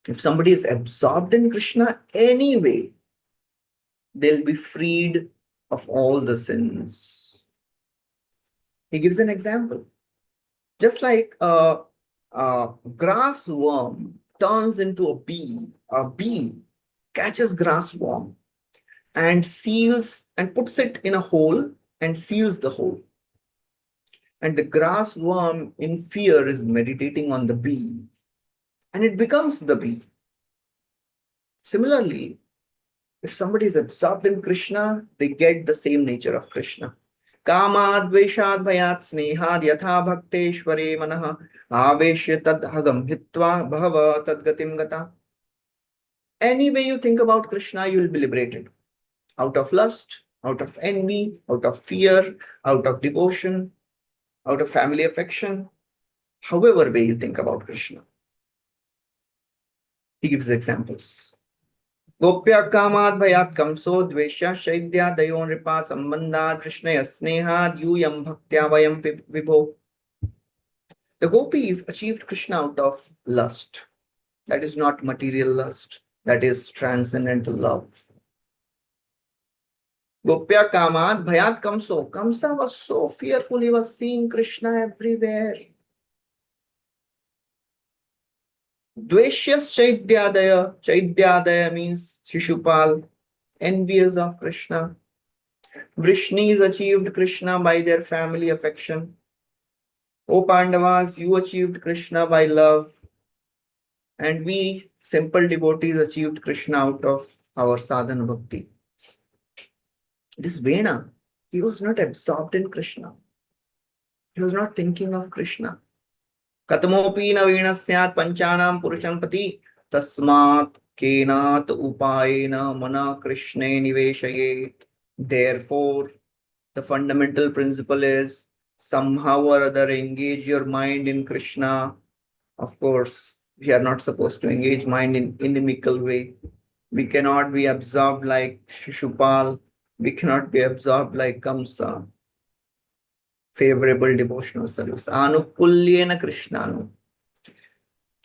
A: If somebody is absorbed in Krishna anyway, they'll be freed of all the sins. He gives an example. Just like a grass worm turns into a bee catches grass worm and seals and puts it in a hole and seals the hole. And the grass worm in fear is meditating on the bee and it becomes the bee. Similarly, if somebody is absorbed in Krishna, they get the same nature of Krishna. Kamad Veshad Bhayat Snehad Yatha Bhakteshware Manaha Aveshya Tad Hagam Hitva Bhava Tad Gatim Gata. Any way you think about Krishna, you will be liberated. Out of lust, out of envy, out of fear, out of devotion, out of family affection, however way you think about Krishna. He gives examples. Gopya Kamad Bhayat Kamso Dveshya Shaidya Dayon Ripa Sambandhat Krishnaya Snehad Yuyam Bhaktya Vayam Vibho. The gopis achieved Krishna out of lust. That is not material lust. That is transcendental love. Gopya Kamad Bhayat Kamso. Kamsa was so fearful, he was seeing Krishna everywhere. Dveshyas Chaidyadaya. Chaidyadaya means Shishupal, envious of Krishna. Vrishnis achieved Krishna by their family affection. O Pandavas, you achieved Krishna by love. And we, simple devotees, achieved Krishna out of our sadhana bhakti. This Vena, he was not absorbed in Krishna. He was not thinking of Krishna. Katamopi na Vena syat panchanam purusham pati tasmat kenat upayena mana Krishne niveshayet. Therefore, the fundamental principle is somehow or other engage your mind in Krishna. Of course, we are not supposed to engage mind in inimical way. We cannot be absorbed like Shishupal. We cannot be absorbed like Kamsa. Favorable devotional service. Anukulyena Krishnanu.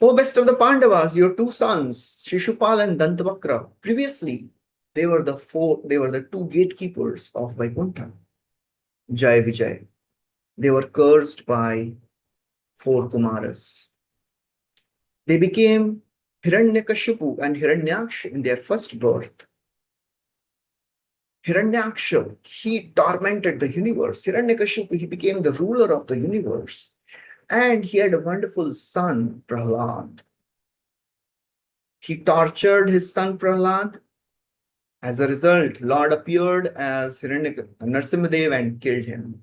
A: O best of the Pandavas, your two sons, Shishupal and Dantavakra, previously they were the two gatekeepers of Vaikuntha. Jai Vijay. They were cursed by 4 Kumaras. They became Hiranyakashipu and Hiranyaksha in their first birth. Hiranyaksha, he tormented the universe. Hiranyakashipu, he became the ruler of the universe. And he had a wonderful son, Prahlad. He tortured his son Prahlad. As a result, Lord appeared as Narasimhadev and killed him.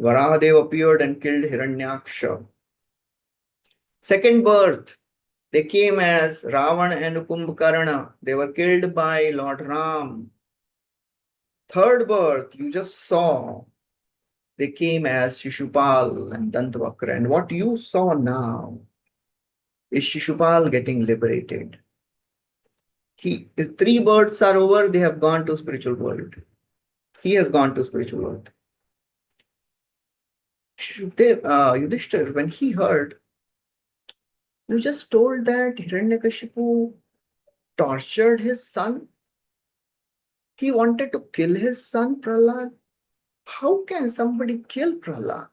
A: Varahadev appeared and killed Hiranyaksha. Second birth, they came as Ravana and Kumbhakarna. They were killed by Lord Ram. Third birth, you just saw, they came as Shishupal and Dantavakra. And what you saw now is Shishupal getting liberated. His 3 births are over, they have gone to spiritual world. He has gone to spiritual world. Yudhishthira, when he heard, you just told that Hiranyakashipu tortured his son. He wanted to kill his son Prahlad. How can somebody kill Prahlad?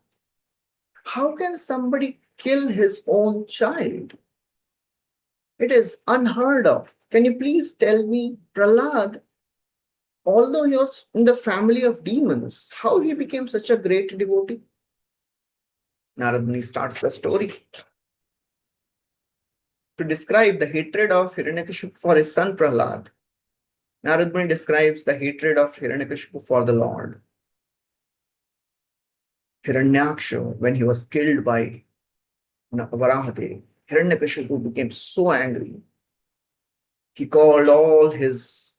A: How can somebody kill his own child? It is unheard of. Can you please tell me, Prahlad, although he was in the family of demons, how he became such a great devotee? Narada Muni starts the story to describe the hatred of Hiranyakashipu for his son Prahlad. Narada Muni describes the hatred of Hiranyakashipu for the Lord. Hiranyaksha, when he was killed by Varahadev, Hiranyakashipu became so angry. He called all his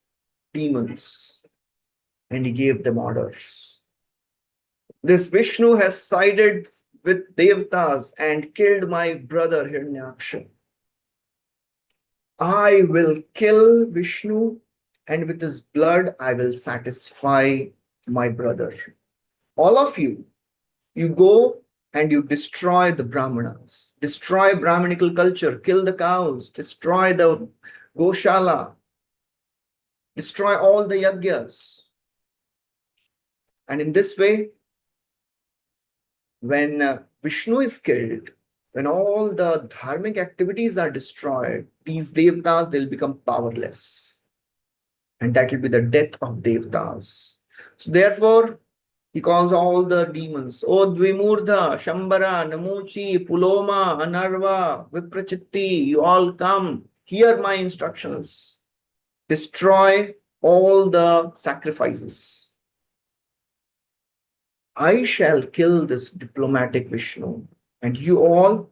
A: demons and he gave them orders. This Vishnu has sided with Devatas and killed my brother Hiranyaksha. I will kill Vishnu and with his blood I will satisfy my brother. All of you, you go and you destroy the Brahmanas, destroy Brahmanical culture, kill the cows, destroy the Goshala, destroy all the yagyas. And in this way, when Vishnu is killed, when all the dharmic activities are destroyed, these Devatas, they'll become powerless. And that will be the death of Devatas. So therefore, he calls all the demons, O Dvimurdha, Shambara, Namuchi, Puloma, Anarva, Viprachitti, you all come, hear my instructions. Destroy all the sacrifices. I shall kill this diplomatic Vishnu, and you all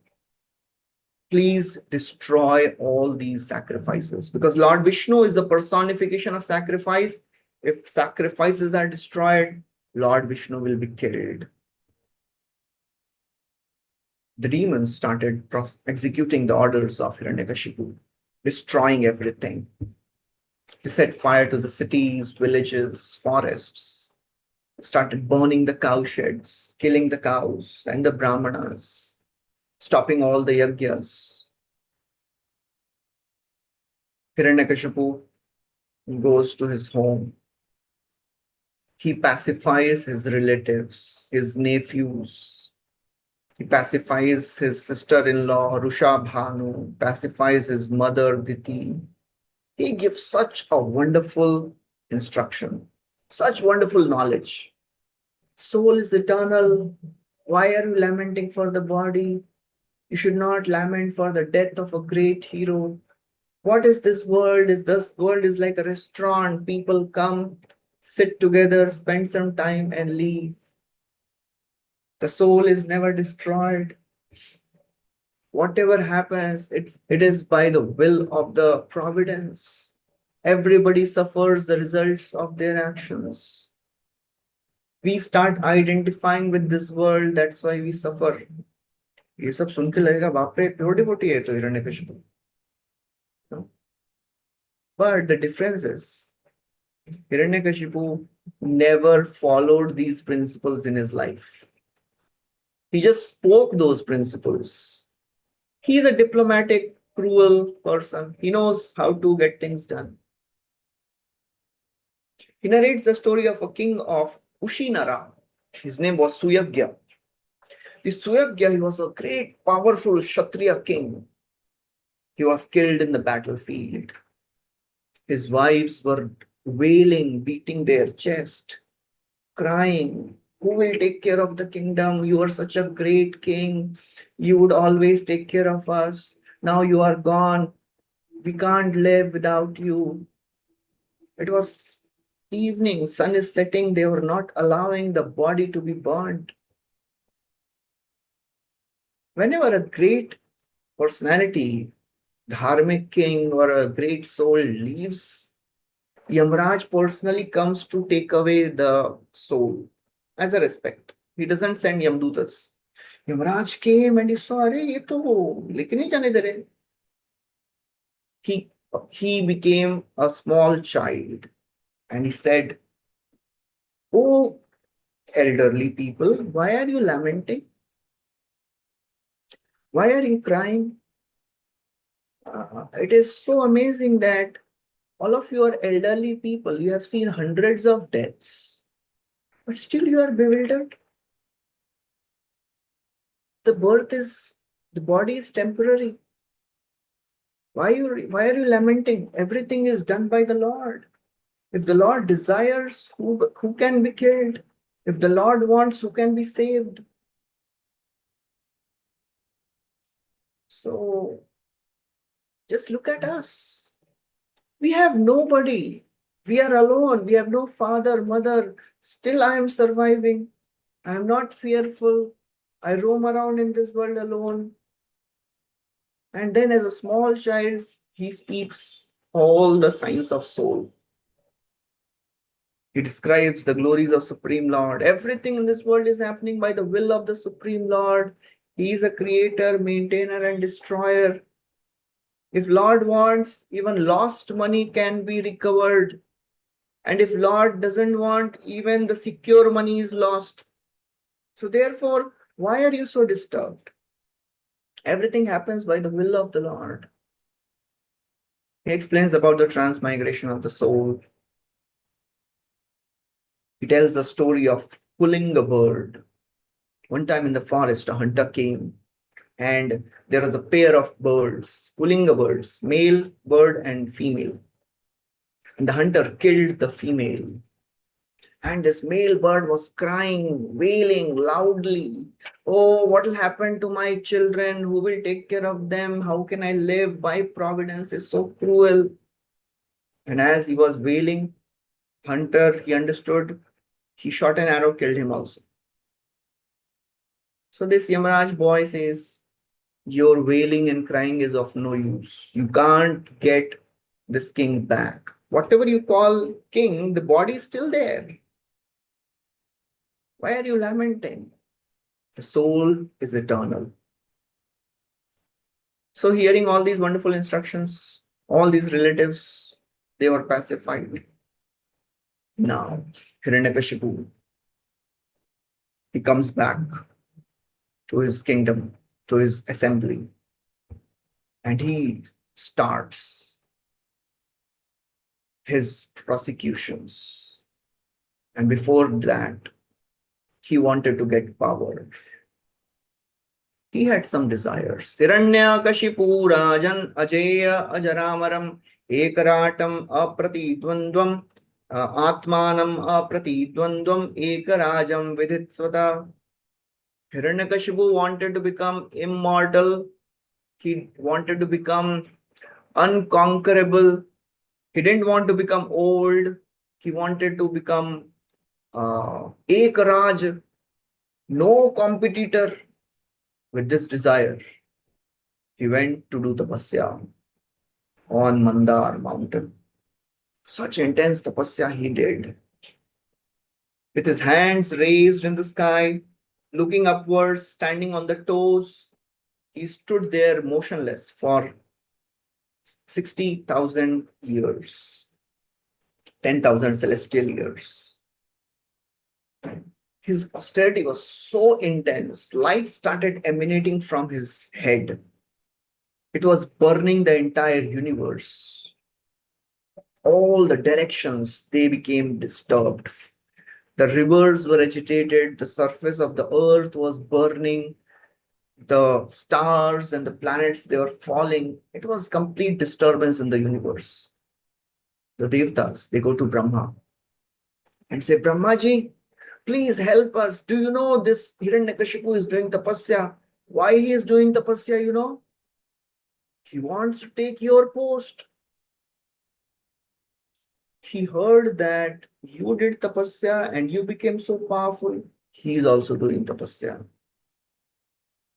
A: please destroy all these sacrifices, because Lord Vishnu is the personification of sacrifice. If sacrifices are destroyed, Lord Vishnu will be killed. The demons started executing the orders of Hiranyakashipu, destroying everything. They set fire to the cities, villages, forests, started burning the cow sheds, killing the cows and the brahmanas, stopping all the yajnas. Hiranyakashipu goes to his home. He pacifies his relatives, his nephews. He pacifies his sister-in-law, Rushabhanu, pacifies his mother, Diti. He gives such a wonderful instruction, such wonderful knowledge. Soul is eternal. Why are you lamenting for the body? You should not lament for the death of a great hero. What is this world? This world is like a restaurant. People come, sit together, spend some time and leave. The soul is never destroyed. Whatever happens, it is by the will of the providence. Everybody suffers the results of their actions. We start identifying with this world, that's why we suffer. ये सब सुन के लगेगा बाप रे pure devotee है तो Hiranyakashipu. But the difference is Hiranyakashipu never followed these principles in his life. He just spoke those principles. He is a diplomatic, cruel person. He knows how to get things done. He narrates the story of a king of Ushinara. His name was Suyagya. This Suyagya, he was a great, powerful Kshatriya king. He was killed in the battlefield. His wives were wailing, beating their chest, crying, "Who will take care of the kingdom? You are such a great king. You would always take care of us. Now you are gone. We can't live without you." It was evening, sun is setting. They were not allowing the body to be burnt. Whenever a great personality, dharmic king or a great soul leaves, Yamraj personally comes to take away the soul as a respect. He doesn't send Yamdutas. Yamraj came and he saw, "Arey, ye to lekne nahi jane de rahe." He became a small child and he said, "Oh, elderly people, why are you lamenting? Why are you crying? It is so amazing that all of you are elderly people. You have seen hundreds of deaths, but still you are bewildered. The body is temporary. Why are you lamenting? Everything is done by the Lord. If the Lord desires, who can be killed? If the Lord wants, who can be saved?" So just look at us. We have nobody. We are alone. We have no father, mother. Still I am surviving. I am not fearful. I roam around in this world alone. And then as a small child, he speaks all the signs of soul. He describes the glories of Supreme Lord. Everything in this world is happening by the will of the Supreme Lord. He is a creator, maintainer, and destroyer. If Lord wants, even lost money can be recovered. And if Lord doesn't want, even the secure money is lost. So therefore, why are you so disturbed? Everything happens by the will of the Lord. He explains about the transmigration of the soul. He tells the story of pulling a bird. One time in the forest, a hunter came and there was a pair of birds, pulling a birds, male bird and female. And the hunter killed the female. And this male bird was crying, wailing loudly. "Oh, what will happen to my children? Who will take care of them? How can I live? Why providence is so cruel?" And as he was wailing, hunter, he understood. He shot an arrow, killed him also. So this Yamaraj boy says, your wailing and crying is of no use. You can't get this king back. Whatever you call king, the body is still there. Why are you lamenting? The soul is eternal. So hearing all these wonderful instructions, all these relatives, they were pacified. Now, Hiranyakashipu, he comes back to his kingdom, to his assembly, and he starts his prosecutions. And before that, he wanted to get power. He had some desires. Hiranyakashipu Rajan Ajeya Ajaramaram Ekaratam Apratidvandvam Atmanam Apratidvandvam Ekarajam Viditsvata. Hiranyakashipu wanted to become immortal. He wanted to become unconquerable. He didn't want to become old. He wanted to become Ekaraj, no competitor. With this desire, he went to do tapasya on Mandar mountain. Such intense tapasya he did. With his hands raised in the sky, looking upwards, standing on the toes, he stood there motionless for 60,000 years, 10,000 celestial years. His austerity was so intense, light started emanating from his head. It was burning the entire universe. All the directions, they became disturbed. The rivers were agitated, the surface of the earth was burning, the stars and the planets, they were falling. It was complete disturbance in the universe. The Devatas, they go to Brahma and say, Brahmaji, please help us. Do you know this Hiranyakashipu is doing tapasya? Why he is doing tapasya, you know? He wants to take your post. He heard that you did tapasya and you became so powerful. He is also doing tapasya.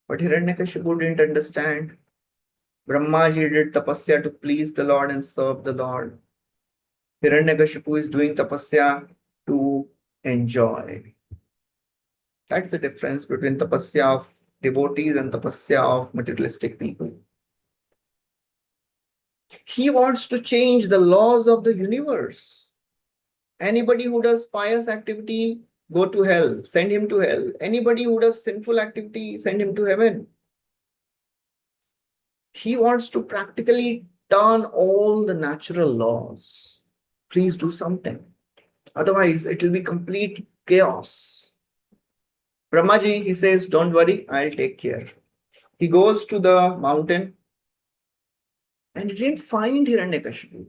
A: But Hiranyakashipu didn't understand. Brahmaji did tapasya to please the Lord and serve the Lord. Hiranyakashipu is doing tapasya to enjoy. That's the difference between tapasya of devotees and tapasya of materialistic people. He wants to change the laws of the universe. Anybody who does pious activity, go to hell, send him to hell. Anybody who does sinful activity, send him to heaven. He wants to practically turn all the natural laws. Please do something. Otherwise, it will be complete chaos. Brahmaji, he says, don't worry, I'll take care. He goes to the mountain and he didn't find Hiranyakashipu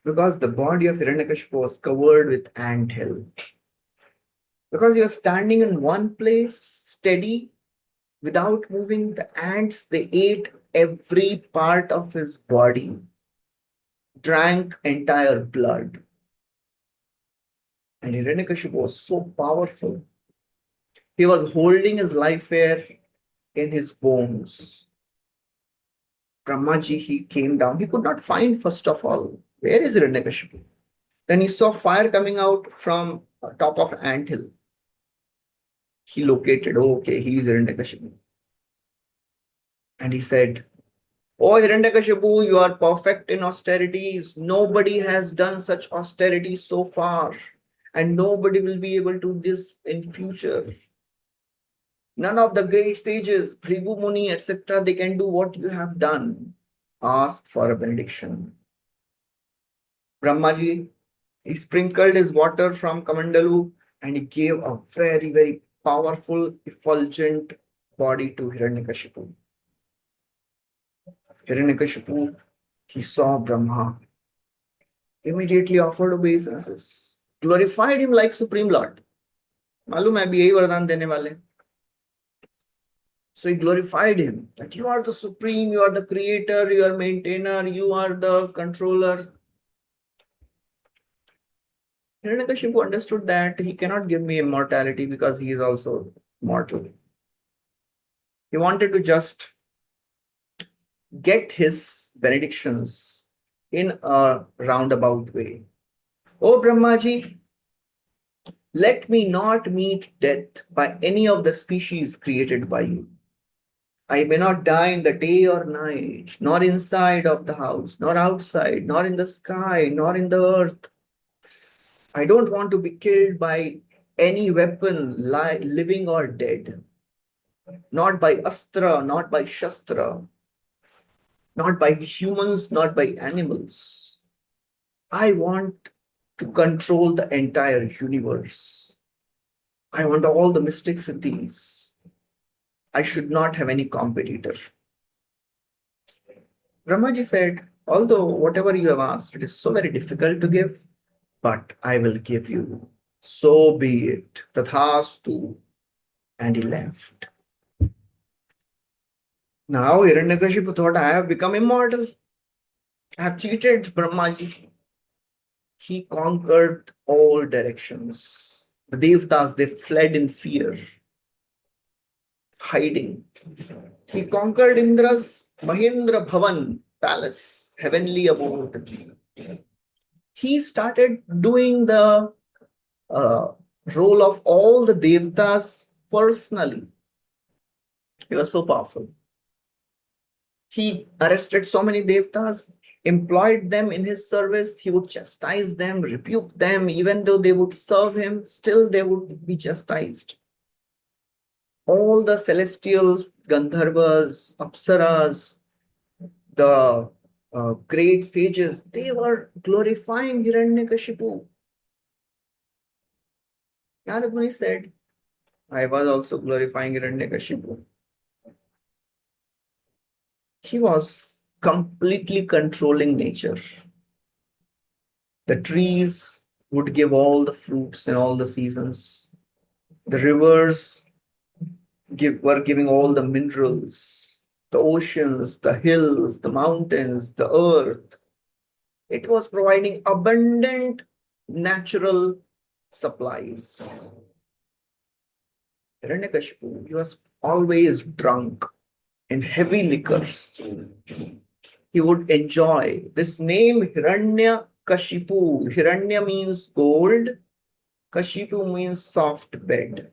A: because the body of Hiranyakashipu was covered with anthill. Because he was standing in one place, steady, without moving, the ants, they ate every part of his body, drank entire blood. And Hiranyakashipu was so powerful. He was holding his life air in his bones. Brahmaji, he came down. He could not find, first of all, where is Hiranyakashipu? Then he saw fire coming out from top of anthill. He located, oh, okay, he is Hiranyakashipu. And he said, oh, Hiranyakashipu, you are perfect in austerities. Nobody has done such austerity so far. And nobody will be able to do this in future. None of the great sages, Bhrigu Muni, etc., they can do what you have done. Ask for a benediction. Brahmaji, he sprinkled his water from Kamandalu and he gave a very, very powerful, effulgent body to Hiranyakashipu. Hiranyakashipu, he saw Brahma, immediately offered obeisances, glorified him like Supreme Lord. मालूम है अभी यही वरदान देने वाले. So he glorified him that you are the supreme, you are the creator, you are maintainer, you are the controller. Hiranyakashipu understood that he cannot give me immortality because he is also mortal. He wanted to just get his benedictions in a roundabout way. Oh Brahmaji, let me not meet death by any of the species created by you. I may not die in the day or night, nor inside of the house, nor outside, nor in the sky, nor in the earth. I don't want to be killed by any weapon, living or dead. Not by astra, not by shastra, not by humans, not by animals. I want to control the entire universe. I want all the mystic siddhis. I should not have any competitor. Brahmaji said, although whatever you have asked, it is so very difficult to give, but I will give you. So be it. Tathastu. And he left. Now Hiranyakashipu thought, I have become immortal. I have cheated Brahmaji. He conquered all directions. The Devatas, they fled in fear, hiding. He conquered Indra's Mahindra Bhavan palace, heavenly abode. He started doing the role of all the Devatas personally. He was so powerful. He arrested so many Devatas, employed them in his service. He would chastise them, rebuke them. Even though they would serve him, still they would be chastised. All the celestials, Gandharvas, Apsaras, the great sages, they were glorifying Hiranyakashipu. Narad Muni said, I was also glorifying Hiranyakashipu. He was completely controlling nature. The trees would give all the fruits in all the seasons. The rivers were giving all the minerals. The oceans, the hills, the mountains, the earth. It was providing abundant natural supplies. Hiranyakashipu, he was always drunk in heavy liquors. He would enjoy this name Hiranyakashipu. Hiranya means gold, Kashipu means soft bed.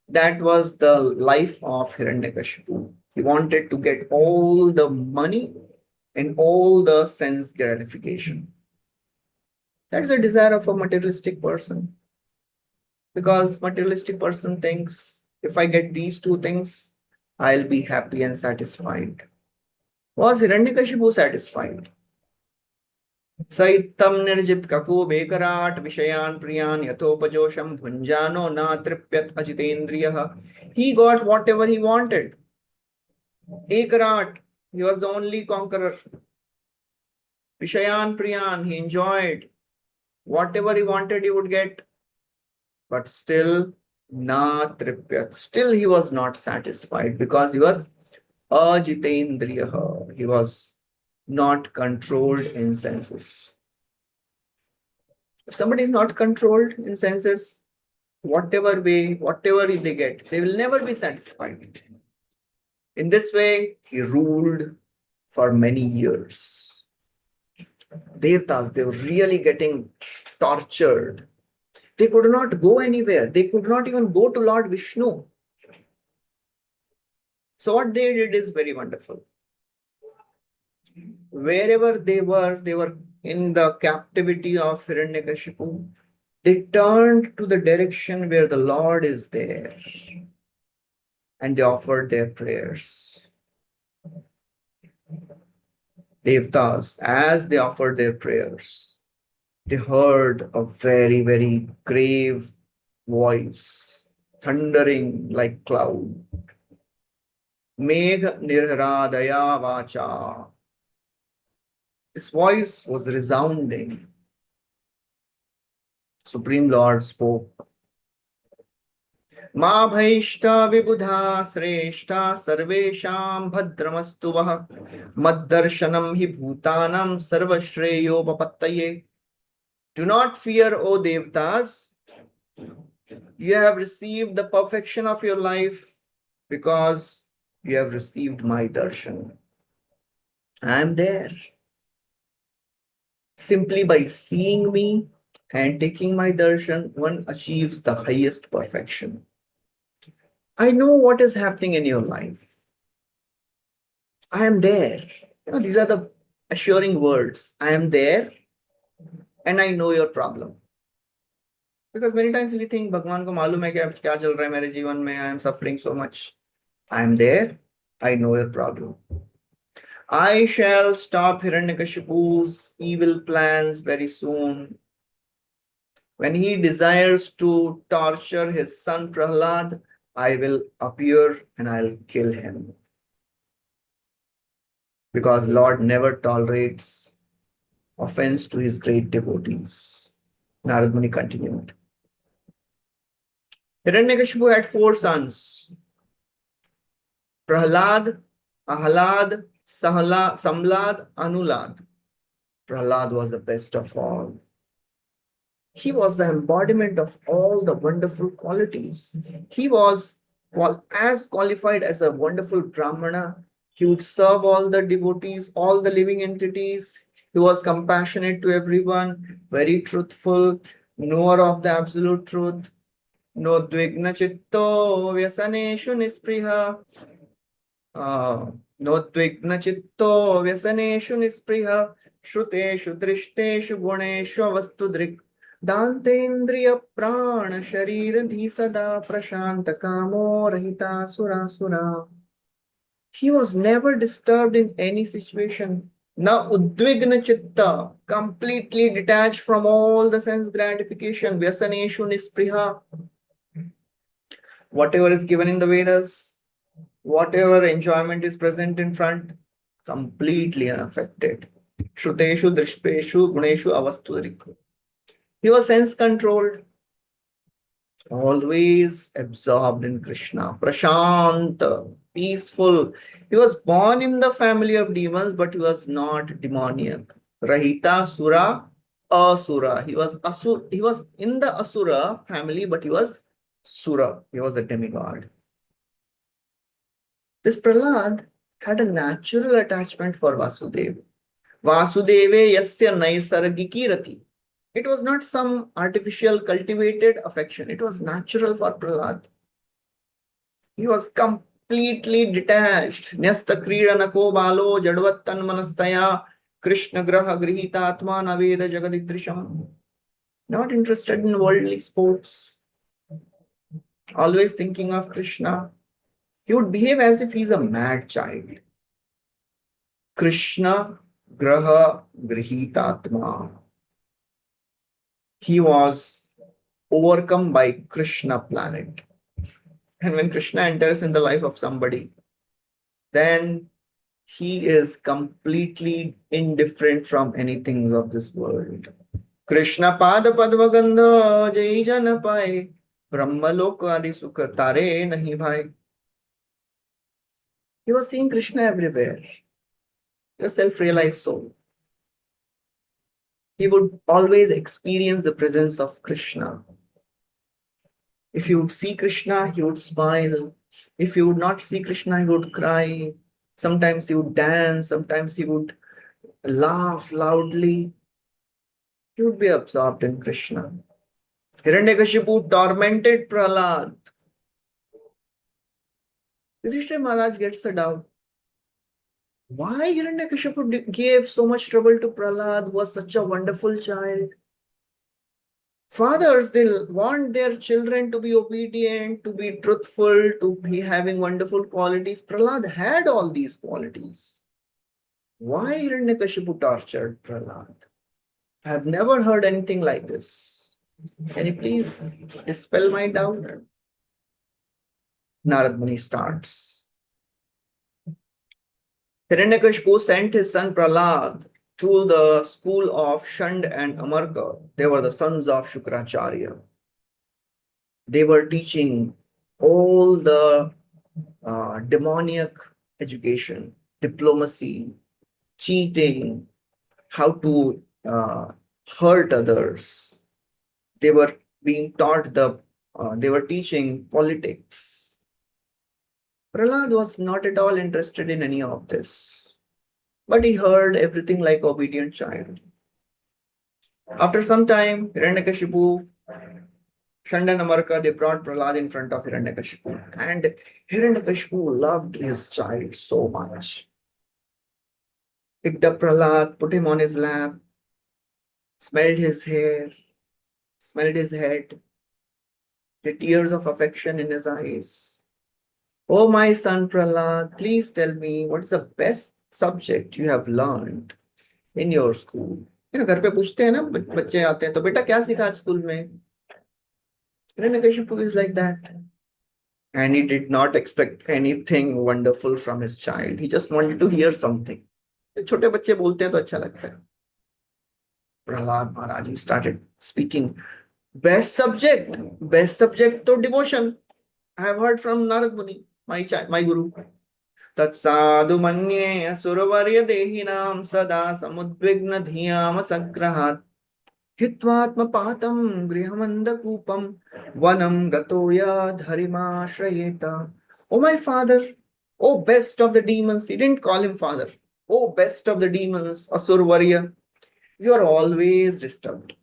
A: That was the life of Hiranyakashipu. He wanted to get all the money and all the sense gratification. That is the desire of a materialistic person. Because materialistic person thinks, if I get these two things, I'll be happy and satisfied. Was Hiranyakashipu satisfied? Saitam nirjit kaku bekarat vishayan priyan yathopajosham bhunjano na tripyat ajitendriyaha. He got whatever he wanted. Ekarat, he was the only conqueror. Vishayan priyan, he enjoyed. Whatever he wanted, he would get. But still, na tripyat. Still he was not satisfied because he was ajitendriyaha. He was not controlled in senses. If somebody is not controlled in senses, whatever way, whatever they get, they will never be satisfied. In this way, he ruled for many years. Devatas, they were really getting tortured. They could not go anywhere. They could not even go to Lord Vishnu. So what they did is very wonderful. Wherever they were in the captivity of Hiranyakashipu, they turned to the direction where the Lord is there and they offered their prayers. Devatas, as they offered their prayers, they heard a very, very grave voice, thundering like cloud. Megha nirhradaya vacha. His voice was resounding. Supreme Lord spoke. Ma bhaishta vibudha sreshta sarvesham bhadramastu vaha maddarshanam hi bhutanam sarvashreyo papattaye. Do not fear, O Devatas. You have received the perfection of your life because You have received my darshan. I am there. Simply by seeing me and taking my darshan, one achieves the highest perfection. I know what is happening in your life. I am there. These are the assuring words. I am there and I know your problem. Because many times we think, Bhagwan ko malum hai kya chal raha hai mere jeevan mein, I am suffering so much. I am there. I know your problem. I shall stop Hiranyakashipu's evil plans very soon. When he desires to torture his son Prahlad, I will appear and I'll kill him. Because Lord never tolerates offense to his great devotees. Narad Muni continued. Hiranyakashipu had 4 sons. Prahlad, Ahlad, Samlad, Anulad. Prahlad was the best of all. He was the embodiment of all the wonderful qualities. He was as qualified as a wonderful Brahmana. He would serve all the devotees, all the living entities. He was compassionate to everyone, very truthful, knower of the absolute truth. No dvigna chitto vyasaneshu nispriha. No dvigna chitto vyasaneshu nispriha. Shruteshu drishteshu guneshu avastudrik. Dantendriya prana sharira dhi sada prashanta kamo rahita sura sura. He was never disturbed in any situation. Now udvigna chitta, completely detached from all the sense gratification. Vyasaneshu nispriha. Whatever is given in the Vedas, whatever enjoyment is present in front, completely unaffected. Shruteshu drishpeshu guneshu avastudrik. He was sense controlled, always absorbed in Krishna. Prashant, peaceful. He was born in the family of demons, but he was not demoniac. Rahita Sura, Asura. He was in the Asura family, but he was Sura. He was a demigod. This Prahlad had a natural attachment for Vasudeva. Vasudeve yasya naisargiki rati. It was not some artificial cultivated affection. It was natural for Prahlad. He was completely detached. Nyasta kridanako balo jadvattan manastaya Krishna graha grihitatma naveda jagadidrisham. Not interested in worldly sports. Always thinking of Krishna. He would behave as if he's a mad child. Krishna graha grihitatma. He was overcome by Krishna planet. And when Krishna enters in the life of somebody, then he is completely indifferent from anything of this world. Krishna pada padvagandha jai jana pai brahma loka adi sukha tare nahi bhai. He was seeing Krishna everywhere. A self-realized soul. He would always experience the presence of Krishna. If he would see Krishna, he would smile. If he would not see Krishna, he would cry. Sometimes he would dance. Sometimes he would laugh loudly. He would be absorbed in Krishna. Hiranyakashipu tormented Prahlad. Yudhishthira Maharaj gets the doubt. Why Hiranyakashipu gave so much trouble to Prahlad, who was such a wonderful child? Fathers, they want their children to be obedient, to be truthful, to be having wonderful qualities. Prahlad had all these qualities. Why Hiranyakashipu tortured Prahlad? I have never heard anything like this. Can you please dispel my doubt? Narad Muni starts. Hiranyakashipu sent his son Prahlad to the school of Shand and Amarka. They were the sons of Shukracharya. They were teaching all the demoniac education, diplomacy, cheating, how to hurt others. They were being taught they were teaching politics. Prahlad was not at all interested in any of this, but he heard everything like obedient child. After some time, Hiranyakashipu, Shandanamarka, they brought Prahlad in front of Hiranyakashipu. And Hiranyakashipu loved his child so much. Picked up Prahlad, put him on his lap, smelled his hair, smelled his head, the tears of affection in his eyes. Oh, my son Prahlad, please tell me what is the best subject you have learned in your school? घर पे पूछते हैं ना बच्चे आते हैं तो बेटा क्या सीखा आज स्कूल में? Hiranyakashipu is like that. And he did not expect anything wonderful from his child. He just wanted to hear something. छोटे बच्चे बोलते हैं तो अच्छा लगता है. Prahlad Maharaj started speaking. Best subject to devotion. I have heard from Nārada Muni, my guru. Tatsādu manye asuravarya dehinam sada samudvigna dhiyam sagrahat hitvatma patam grihamanda kupam vanam gatoya dharima shrayeta. Oh my father, oh best of the demons. He didn't call him father. Oh best of the demons, Asurvarya. You are always disturbed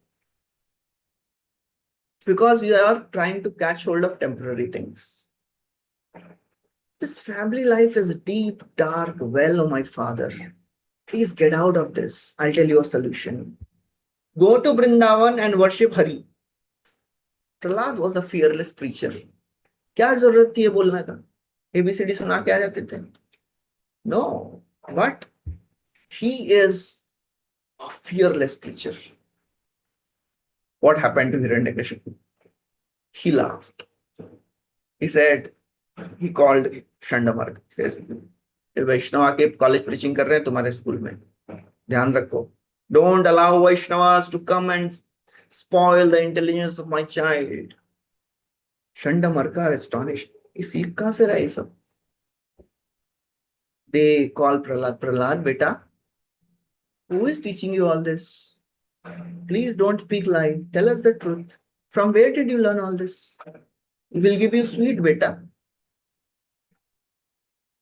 A: because you are trying to catch hold of temporary things. This family life is a deep, dark well, oh my father. Please get out of this. I'll tell you a solution. Go to Vrindavan and worship Hari. Prahlad was a fearless preacher. क्या जरूरत थी ये बोलने का? ABCD सुना के आ जाते थे? No, but he is a fearless preacher. What happened to Hiranyakashipu? He laughed. He said, he called Shandamark. He says, वैष्णव आके कॉलेज प्रीचिंग कर रहे हैं तुम्हारे स्कूल में, ध्यान रखो. Don't allow Vaishnavas to come and spoil the intelligence of my child. Shandamarka are astonished. ये सीख कहाँ से रहा ये सब? They call Prahlad, beta, who is teaching you all this? Please don't speak lie. Tell us the truth. From where did you learn all this? We will give you sweet, beta.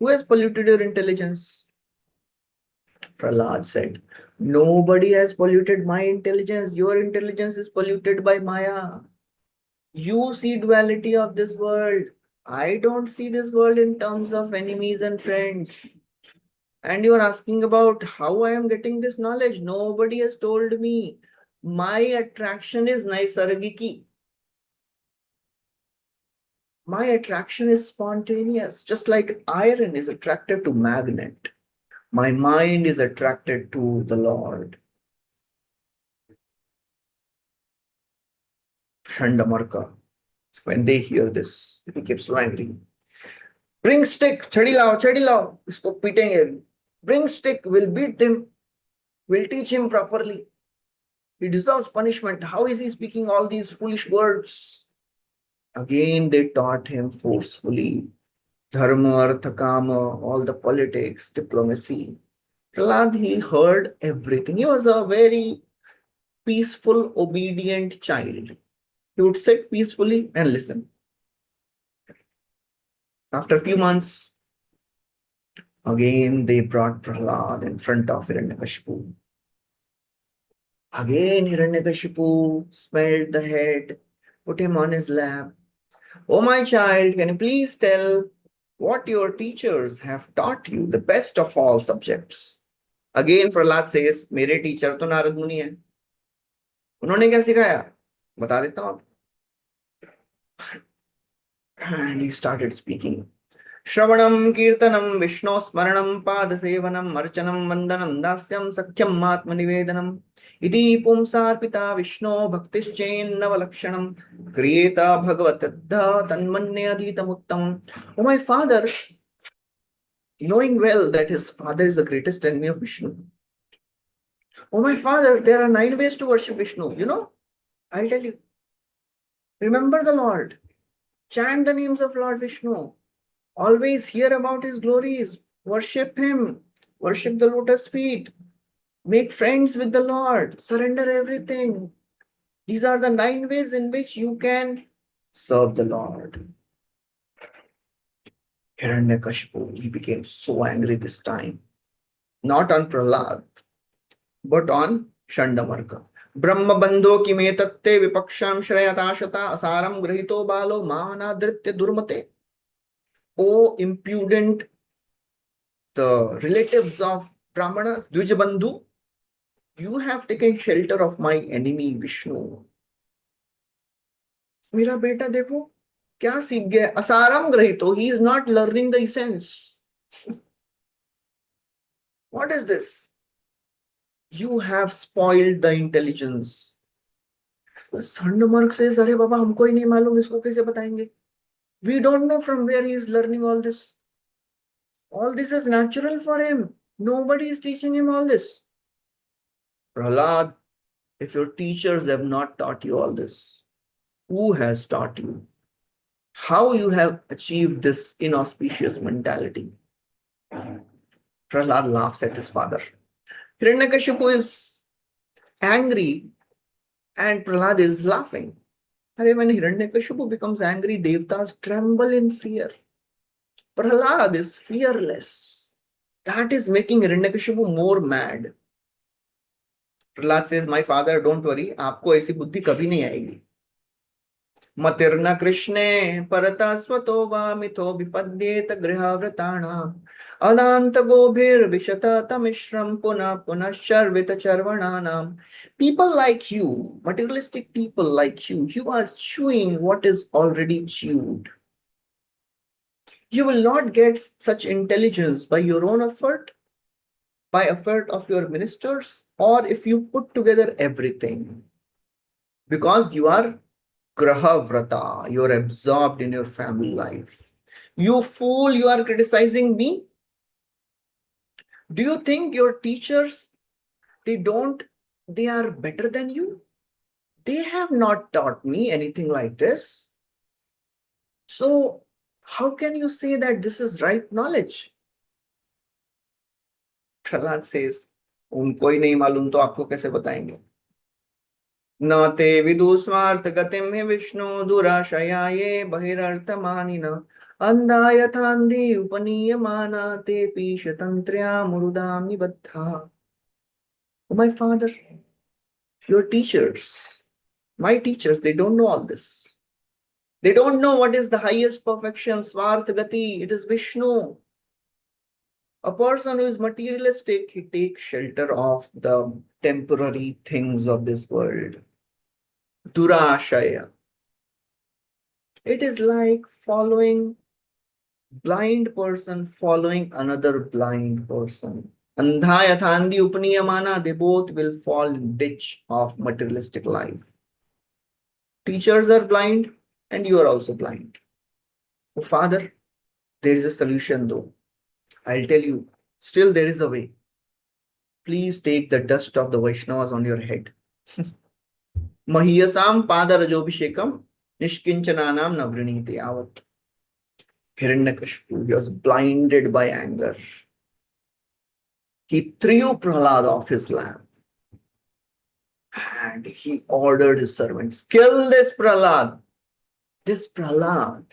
A: Who has polluted your intelligence? Prahlad said, nobody has polluted my intelligence. Your intelligence is polluted by Maya. You see duality of this world. I don't see this world in terms of enemies and friends. And you are asking about how I am getting this knowledge. Nobody has told me. My attraction is naisargiki. My attraction is spontaneous. Just like iron is attracted to magnet, my mind is attracted to the Lord. Shandamarka, when they hear this, they became so angry. Bring stick, chadi lao, isko pitenge. Bring stick, we'll beat him. We'll teach him properly. He deserves punishment. How is he speaking all these foolish words? Again, they taught him forcefully. Dharma, artha, kama, all the politics, diplomacy. Prahlad, he heard everything. He was a very peaceful, obedient child. He would sit peacefully and listen. After a few months, again they brought Prahlad in front of Hiranyakashipu. Again Hiranyakashipu smelled the head, put him on his lap. Oh my child, can you please tell what your teachers have taught you, the best of all subjects? Again Prahlad says, मेरे teacher तो नारद मुनि हैं. उन्होंने क्या सिखाया? बता देता हूँ. And he started speaking. Śravaṇam kirtanam Vishno smaranam padasevanam archanam vandanam dasyam sakhyam atmanivedanam iti pumsarpita Vishno bhaktischenna valakshanam kriyeta bhagavataddha tanmanne adhitamuttam. Oh my father, knowing well that his father is the greatest enemy of Vishnu. Oh my father, there are 9 ways to worship Vishnu. You know, I'll tell you. Remember the Lord. Chant the names of Lord Vishnu. Always hear about his glories. Worship him. Worship the lotus feet. Make friends with the Lord. Surrender everything. These are the 9 ways in which you can serve the Lord. Hiranyakashipu, he became so angry this time. Not on Prahlad, but on Chandamarka. Brahma bandho ki me tatte vipaksham shrayatashata asaram grahito balo manadritya durmate. O impudent, the relatives of Brahmanas, Dvijabandhu, you have taken shelter of my enemy Vishnu. मेरा बेटा देखो क्या सीख गया, असारम ग्रहितो, he is not learning the essence. What is this? You have spoiled the intelligence. Chandamark says, अरे बाबा हमको ही नहीं मालूम, इसको कैसे बताएंगे? We don't know from where he is learning all this. All this is natural for him. Nobody is teaching him all this. Prahlad, if your teachers have not taught you all this, who has taught you? How you have achieved this inauspicious mentality? Prahlad laughs at his father. Hiranyakashipu is angry and Prahlad is laughing. When Hiranyakashipu becomes angry, Devtas tremble in fear. Prahlad is fearless. That is making Hiranyakashipu more mad. Prahlad says, my father, don't worry, आपको ऐसी बुद्धि कभी नहीं आएगी. मतिर्न कृष्णे परता स्वतो वा मिथो विपद्येत गृहावृताणाम् अदान्त गोभिर्विशत तमिश्रम पुनः पुनः शर्वित चर्वणानाम्. People like you, materialistic people like you are chewing what is already chewed. You will not get such intelligence by your own effort, by effort of your ministers, or if you put together everything. Because you are Graha Vrata, you're absorbed in your family life. You fool, you are criticizing me? Do you think your teachers, they are better than you? They have not taught me anything like this. So, how can you say that this is right knowledge? Prahlad says, उनको ही नहीं मालूम तो आपको कैसे बताएंगे? न ते विदुस्वार्थ गतिम हि विष्णु दुराशया ये बहिरर्थमानिन अंधा यथांधि उपनीयमाना ते पीशतंत्र्या मुरुदाम निबद्धा. My father, your teachers, my teachers, they don't know all this. They don't know what is the highest perfection, Swartha Gati. It is Vishnu. A person who is materialistic, he takes shelter of the temporary things of this world. Durashaya. It is like following blind person following another blind person. Andha yathandi upaniyamana, they both will fall in ditch of materialistic life. Teachers are blind and you are also blind. Oh, Father, there is a solution though. I'll tell you, still there is a way. Please take the dust of the Vaishnavas on your head. Mahiyasam padarajobhishekam nishkinchananam navrinite avat. Hiranyakashipu, he was blinded by anger. He threw Prahlad off his lamp and he ordered his servants, kill this Prahlad. This Prahlad,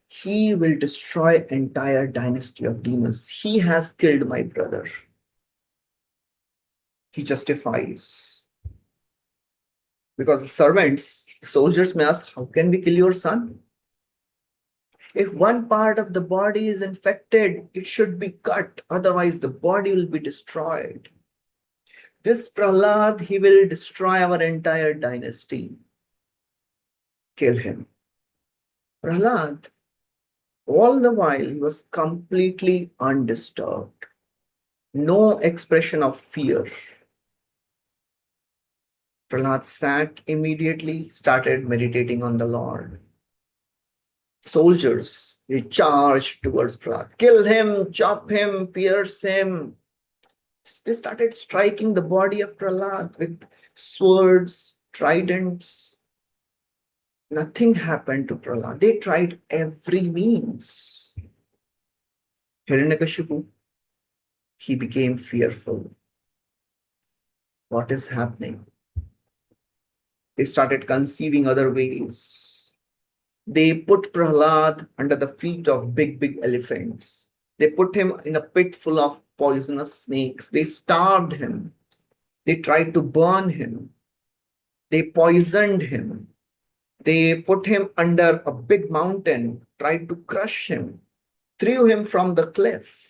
A: he will destroy entire dynasty of demons. He has killed my brother. He justifies. Because the servants, the soldiers may ask, how can we kill your son? If one part of the body is infected, it should be cut. Otherwise, the body will be destroyed. This Prahlad, he will destroy our entire dynasty. Kill him. Prahlad, all the while, he was completely undisturbed. No expression of fear. Prahlad sat immediately, started meditating on the Lord. Soldiers, they charged towards Prahlad. Kill him, chop him, pierce him. They started striking the body of Prahlad with swords, tridents. Nothing happened to Prahlad. They tried every means. Hiranyakashipu, he became fearful. What is happening? They started conceiving other ways. They put Prahlad under the feet of big elephants. They put him in a pit full of poisonous snakes. They starved him. They tried to burn him. They poisoned him. They put him under a big mountain, tried to crush him, threw him from the cliff.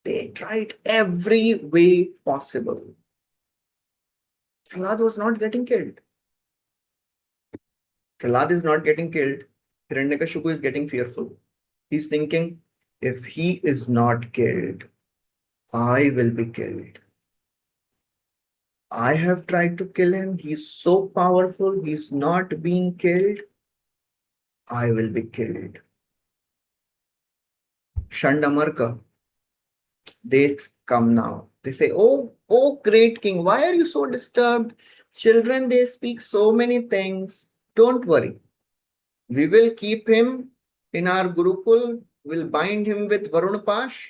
A: They tried every way possible. Prahlad was not getting killed. Prahlad is not getting killed. Hiranyakashipu is getting fearful. He's thinking, if he is not killed, I will be killed. I have tried to kill him. He's so powerful. He's not being killed. I will be killed. Chandamarka, they come now. They say, oh great king, why are you so disturbed? Children, they speak so many things. Don't worry. We will keep him in our Gurukul. We'll bind him with Varunapash.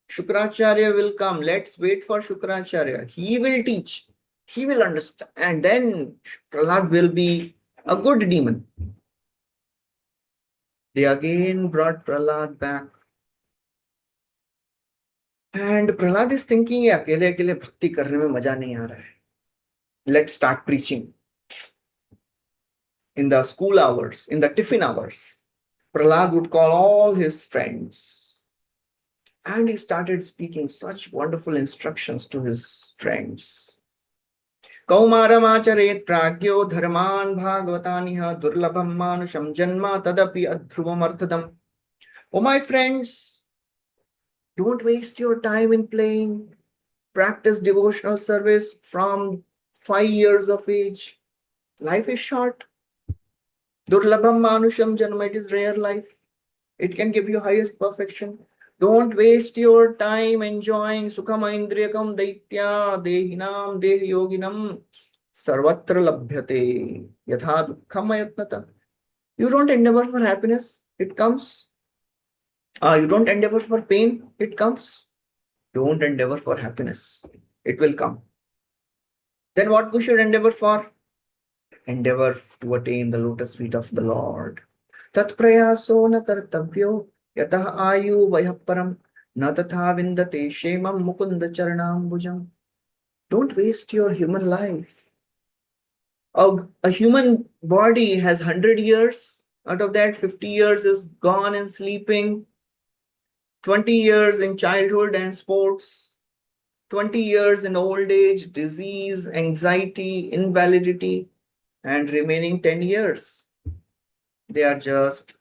A: Shukracharya will come. Let's wait for Shukracharya. He will teach. He will understand. And then Prahlad will be a good demon. They again brought Prahlad back. And Prahlad is thinking, अकेले अकेले भक्ति करने में मजा नहीं आ रहा है. Let's start preaching. In the school hours, in the tiffin hours, Prahlad would call all his friends. And he started speaking such wonderful instructions to his friends. Kaumaram acharet pragyo dharman bhagavataniha durlabham manusham janma tadapi adhruvam arthadam. Oh, my friends, don't waste your time in playing. Practice devotional service from 5 years of age. Life is short. Durlabham manusham janma, it is rare life. It can give you highest perfection. Don't waste your time enjoying sukham indriyakam daitya dehinam deh yoginam sarvatra labhyate yatha dukkham ayatnata. You don't endeavor for happiness, it comes. You don't endeavor for pain, it comes. Don't endeavor for happiness, it will come. Then what we should endeavor for? Endeavor to attain the lotus feet of the Lord. Tat prayaso na kartavyo yatah ayu vayapparam na tatha vindate shemam mukunda charanambujam. Don't waste your human life. A human body has 100 years. Out of that, 50 years is gone in sleeping, 20 years in childhood and sports, 20 years in old age, disease, anxiety, invalidity, and remaining 10 years. They are just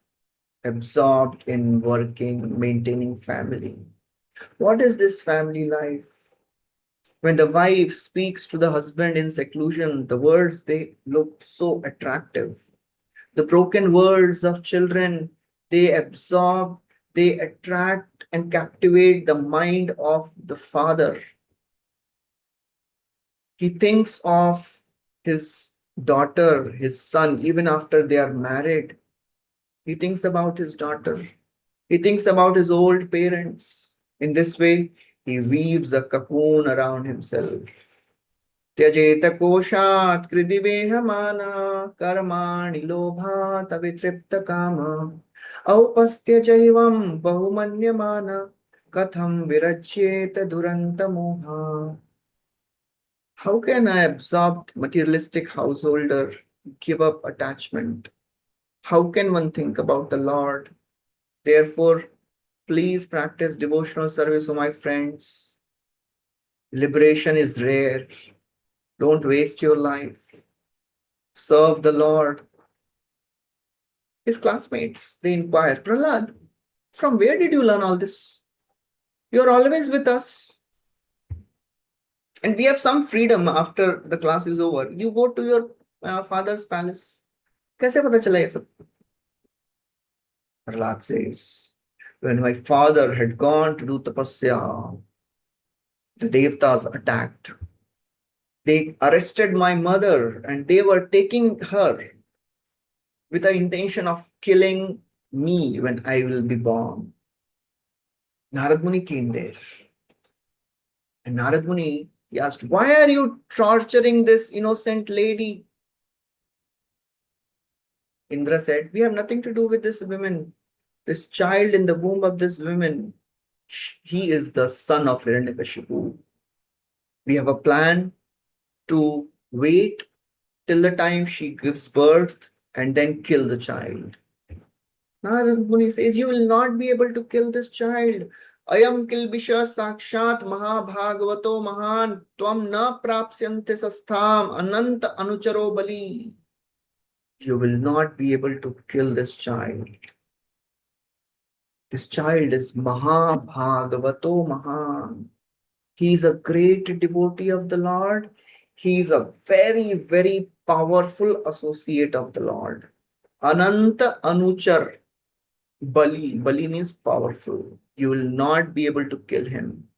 A: absorbed in working, maintaining family. What is this family life? When the wife speaks to the husband in seclusion, the words, they look so attractive. The broken words of children, they absorb, they attract and captivate the mind of the father. He thinks of his daughter, his son, even after they are married. He thinks about his daughter. He thinks about his old parents. In this way, he weaves a cocoon around himself. Tyajeta koshat kridivehamana karmani lobha tavitripta kama aupastya jaivam bahumanyamana katham virachyeta duranta moha. How can an absorbed materialistic householder give up attachment? How can one think about the Lord? Therefore, please practice devotional service, oh my friends. Liberation is rare. Don't waste your life. Serve the Lord. His classmates, they inquire, Prahlad, from where did you learn all this? You're always with us. And we have some freedom after the class is over. You go to your father's palace. कैसे पता चला ये सब? Prahlad says, when my father had gone to do tapasya, the devtas attacked. They arrested my mother and they were taking her with the intention of killing me when I will be born. Narad Muni came there. And Narad Muni, he asked, why are you torturing this innocent lady? Indra said, we have nothing to do with this woman. This child in the womb of this woman, he is the son of Hiranyakashipu. We have a plan to wait till the time she gives birth and then kill the child. Narada Muni says, you will not be able to kill this child. Ayam kilbisha sakshat mahabhagavato mahan tvam na prapsyante sastham ananta anucharo bali. You will not be able to kill this child. This child is Mahabhagavato Mahan. He is a great devotee of the Lord. He is a very, very powerful associate of the Lord. Ananta Anuchar Bali. Bali means powerful. You will not be able to kill him.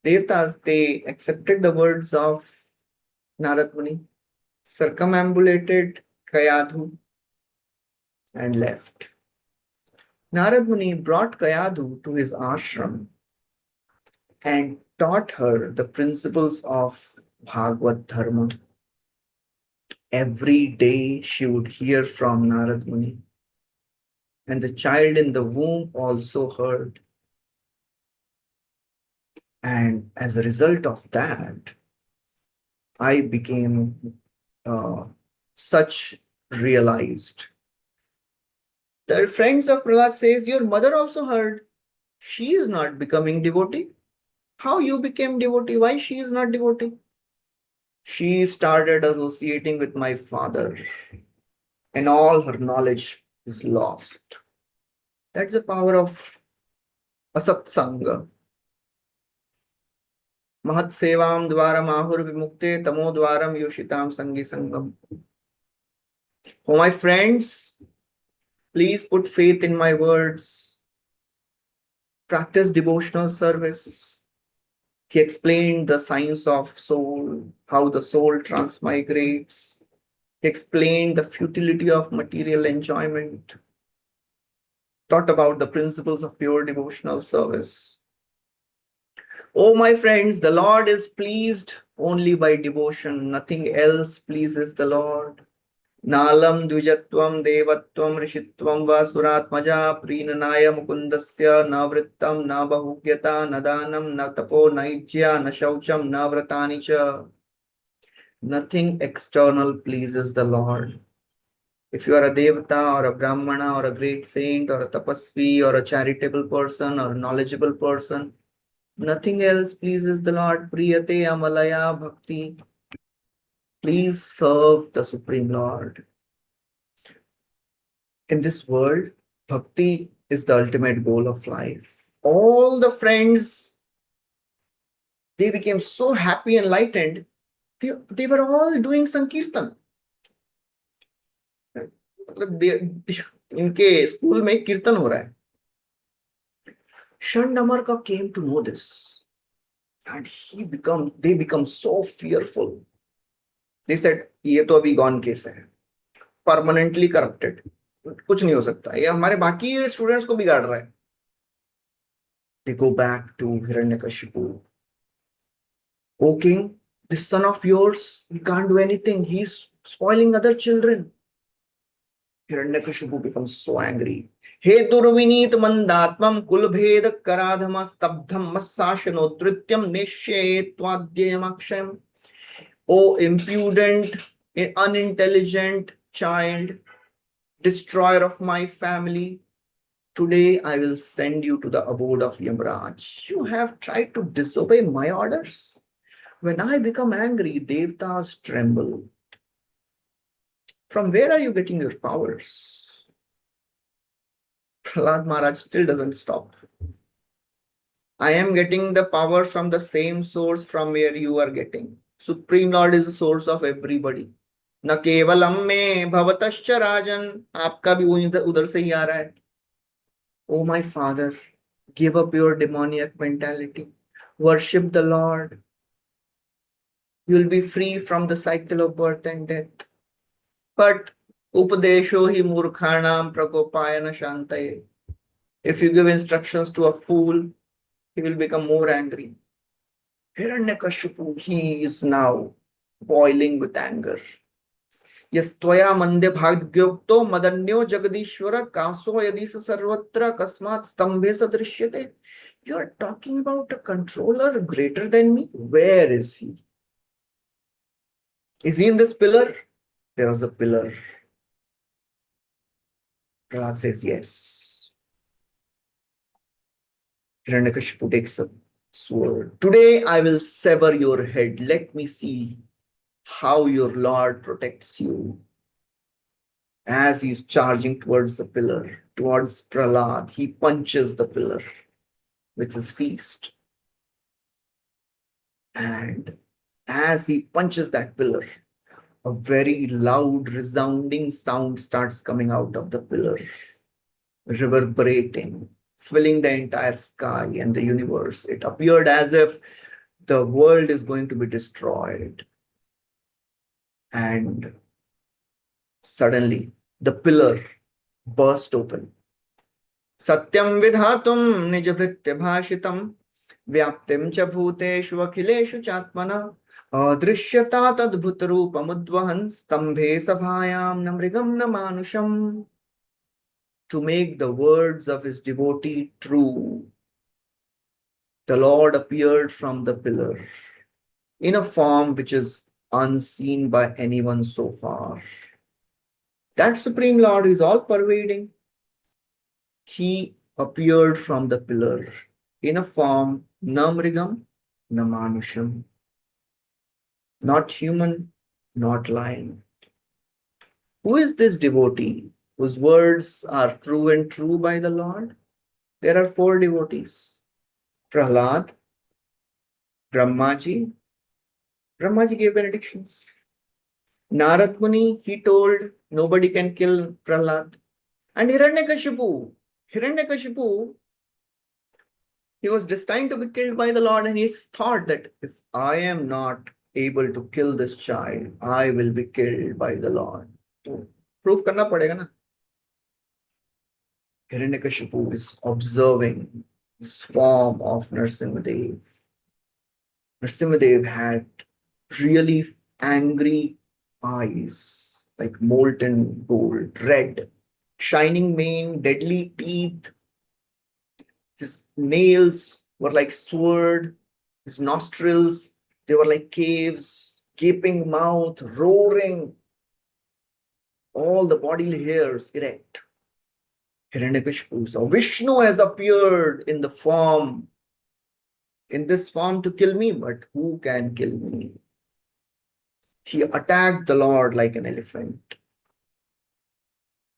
A: Devatas, they accepted the words of Narad Muni, circumambulated Kayadhu, and left. Narad Muni brought Kayadhu to his ashram and taught her the principles of Bhagavad Dharma. Every day she would hear from Narad Muni, and the child in the womb also heard. And as a result of that, I became such realized. The friends of Prahlad says, your mother also heard. She is not becoming devotee. How you became devotee? Why she is not devotee? She started associating with my father, and all her knowledge is lost. That's the power of asatsanga. Mahat sevam dvaram ahur vimukte tamo dvaram yoshitam sangi sangam. Oh, my friends, please put faith in my words. Practice devotional service. He explained the science of soul, how the soul transmigrates. He explained the futility of material enjoyment. Taught about the principles of pure devotional service. Oh, my friends, the Lord is pleased only by devotion. Nothing else pleases the Lord. Nalam dvijatvam devatvam rishitvam vasuratmaja prinanaya mukundasya na vrittam na bahugyata na danam na tapo naijya na shaucham na vratani cha. Nothing external pleases the Lord. If you are a devata or a brahmana or a great saint or a tapasvi or a charitable person or a knowledgeable person, nothing else pleases the Lord. Priyate amalaya bhakti. Please serve the Supreme Lord. In this world, bhakti is the ultimate goal of life. All the friends, they became so happy and enlightened. They were all doing Sankirtan. इनके school में कीर्तन हो रहा है. Shandamarka came to know this, and they become so fearful. They said, ये तो अभी gone case है, permanently corrupted. कुछ नहीं हो सकता, ये हमारे बाकी स्टूडेंट्स को बिगाड़ रहा है. They go back to Hiranyakashipu. O king, this son of yours, he can't do anything. He's spoiling other children. Hiranyakashipu becomes so angry. He durvinit mandatmam kulbhed karadhama stabdham massashanotrityam nishye tvadyayam. O impudent, unintelligent child, destroyer of my family, today I will send you to the abode of Yamraj. You have tried to disobey my orders. When I become angry, devatas tremble. From where are you getting your powers? Prahlad Maharaj still doesn't stop. I am getting the power from the same source from where you are getting. Supreme Lord is the source of everybody. न केवलम में भवतश्च राजन, आपका भी उधर से ही आ रहा है. Oh, my father, give up your demoniac mentality. Worship the Lord. You will be free from the cycle of birth and death. But upadesho hi murkhanam prakopayana shantaye. If you give instructions to a fool, he will become more angry. Hiranyakashipu, he is now boiling with anger. Yastvaya mande bhagyokto madanyo jagadishvara kaso yadisa sarvatra kasmat stambhe sadrishyate. You are talking about a controller greater than me? Where is he? Is he in this pillar? There was a pillar. Prahlad says yes. Hiranyakashipu takes a sword. Today I will sever your head. Let me see how your Lord protects you. As he's charging towards the pillar, towards Prahlad, he punches the pillar with his fist. And as he punches that pillar, a very loud, resounding sound starts coming out of the pillar, reverberating, filling the entire sky and the universe. It appeared as if the world is going to be destroyed. And suddenly, the pillar burst open. Satyam vidhatum nijabhritya bhashitam vyaptim cha bhuteshu akhileshu chatmana adrishyata tadbhutarupamudvahan stambhe sabhayam namrigam namanusham. To make the words of his devotee true, the Lord appeared from the pillar in a form which is unseen by anyone so far. That Supreme Lord is all-pervading. He appeared from the pillar in a form namrigam namanusham. Not human, not lion. Who is this devotee whose words are proven true by the Lord? There are 4 devotees. Prahlad, Brahmaji. Brahmaji gave benedictions. Narad Muni, he told nobody can kill Prahlad. And Hiranyakashipu, he was destined to be killed by the Lord, and he thought that if I am not able to kill this child, I will be killed by the Lord. So, proof karna padega na. Hiranyakashipu is observing this form of Nrsimhadev. Nrsimhadev had really angry eyes, like molten gold, red, shining mane, deadly teeth. His nails were like sword. His nostrils, they were like caves, gaping mouth, roaring. All the bodily hairs erect. Hiranyakashipu saw Vishnu has appeared in this form to kill me, but who can kill me? He attacked the Lord like an elephant.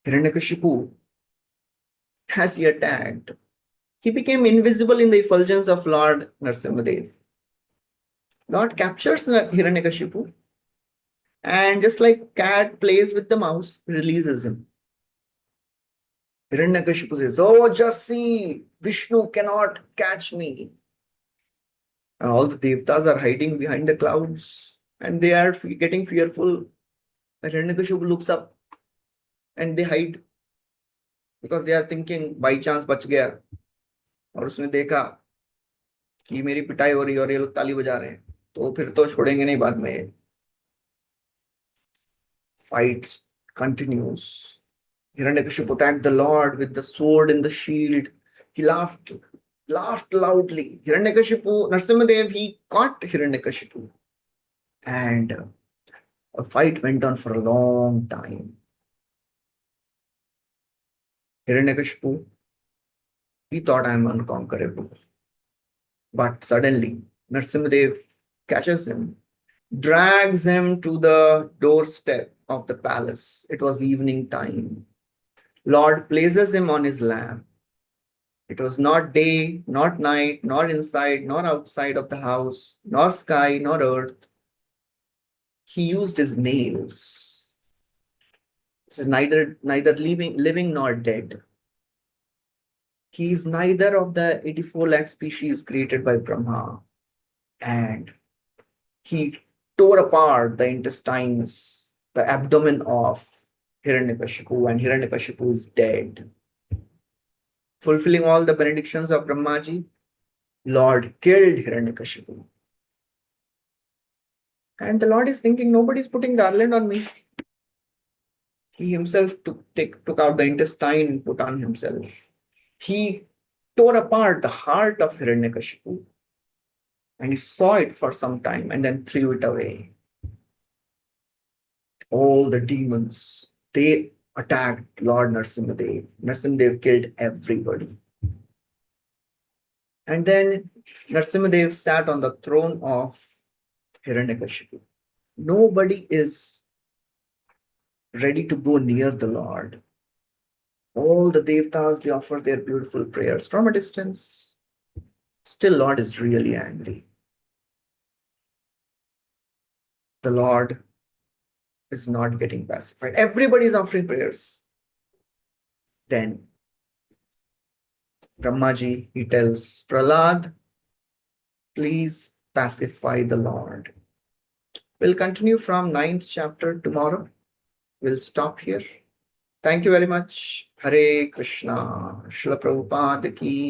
A: Hiranyakashipu, as he attacked, he became invisible in the effulgence of Lord Nrsimhadev. Lord captures Hiranyakashipu, and just like cat plays with the mouse, releases him. Hiranyakashipu says, "Oh, just see, Vishnu cannot catch me." And all the devtas are hiding behind the clouds, and they are getting fearful. Hiranyakashipu looks up, and they hide because they are thinking, by chance बच गया. और उसने देखा कि मेरी पिटाई हो रही है और ये लोग ताली बजा रहे हैं, तो फिर तो छोड़ेंगे नहीं बाद में. Fight continues. Hiranyakashipu attacked the Lord with the sword and the shield. He laughed loudly. Nrsimhadev, he caught Hiranyakashipu. And a fight went on for a long time. Hiranyakashipu, he thought, I am unconquerable. But suddenly, Nrsimhadev catches him, drags him to the doorstep of the palace. It was evening time. Lord places him on his lap. It was not day, not night, nor inside, nor outside of the house, nor sky, nor earth. He used his nails. This is neither living nor dead. He is neither of the 84 lakh species created by Brahma. And he tore apart the intestines, the abdomen of Hiranyakashipu, and Hiranyakashipu is dead. Fulfilling all the benedictions of Brahmaji, Lord killed Hiranyakashipu. And the Lord is thinking, nobody is putting garland on me. He himself took out the intestine and put on himself. He tore apart the heart of Hiranyakashipu and he saw it for some time and then threw it away. All the demons, they attacked Lord Narasimhadev. Narasimhadev killed everybody. And then Narasimhadev sat on the throne of Hiranyakashipu. Nobody is ready to go near the Lord. All the devatas, they offer their beautiful prayers from a distance. Still, Lord is really angry. The Lord is not getting pacified. Everybody is offering prayers. Then Brahmaji, he tells Prahlad, please pacify the Lord. We'll continue from 9th chapter tomorrow. We'll stop here. Thank you very much. Hare Krishna. Srila Prabhupada ki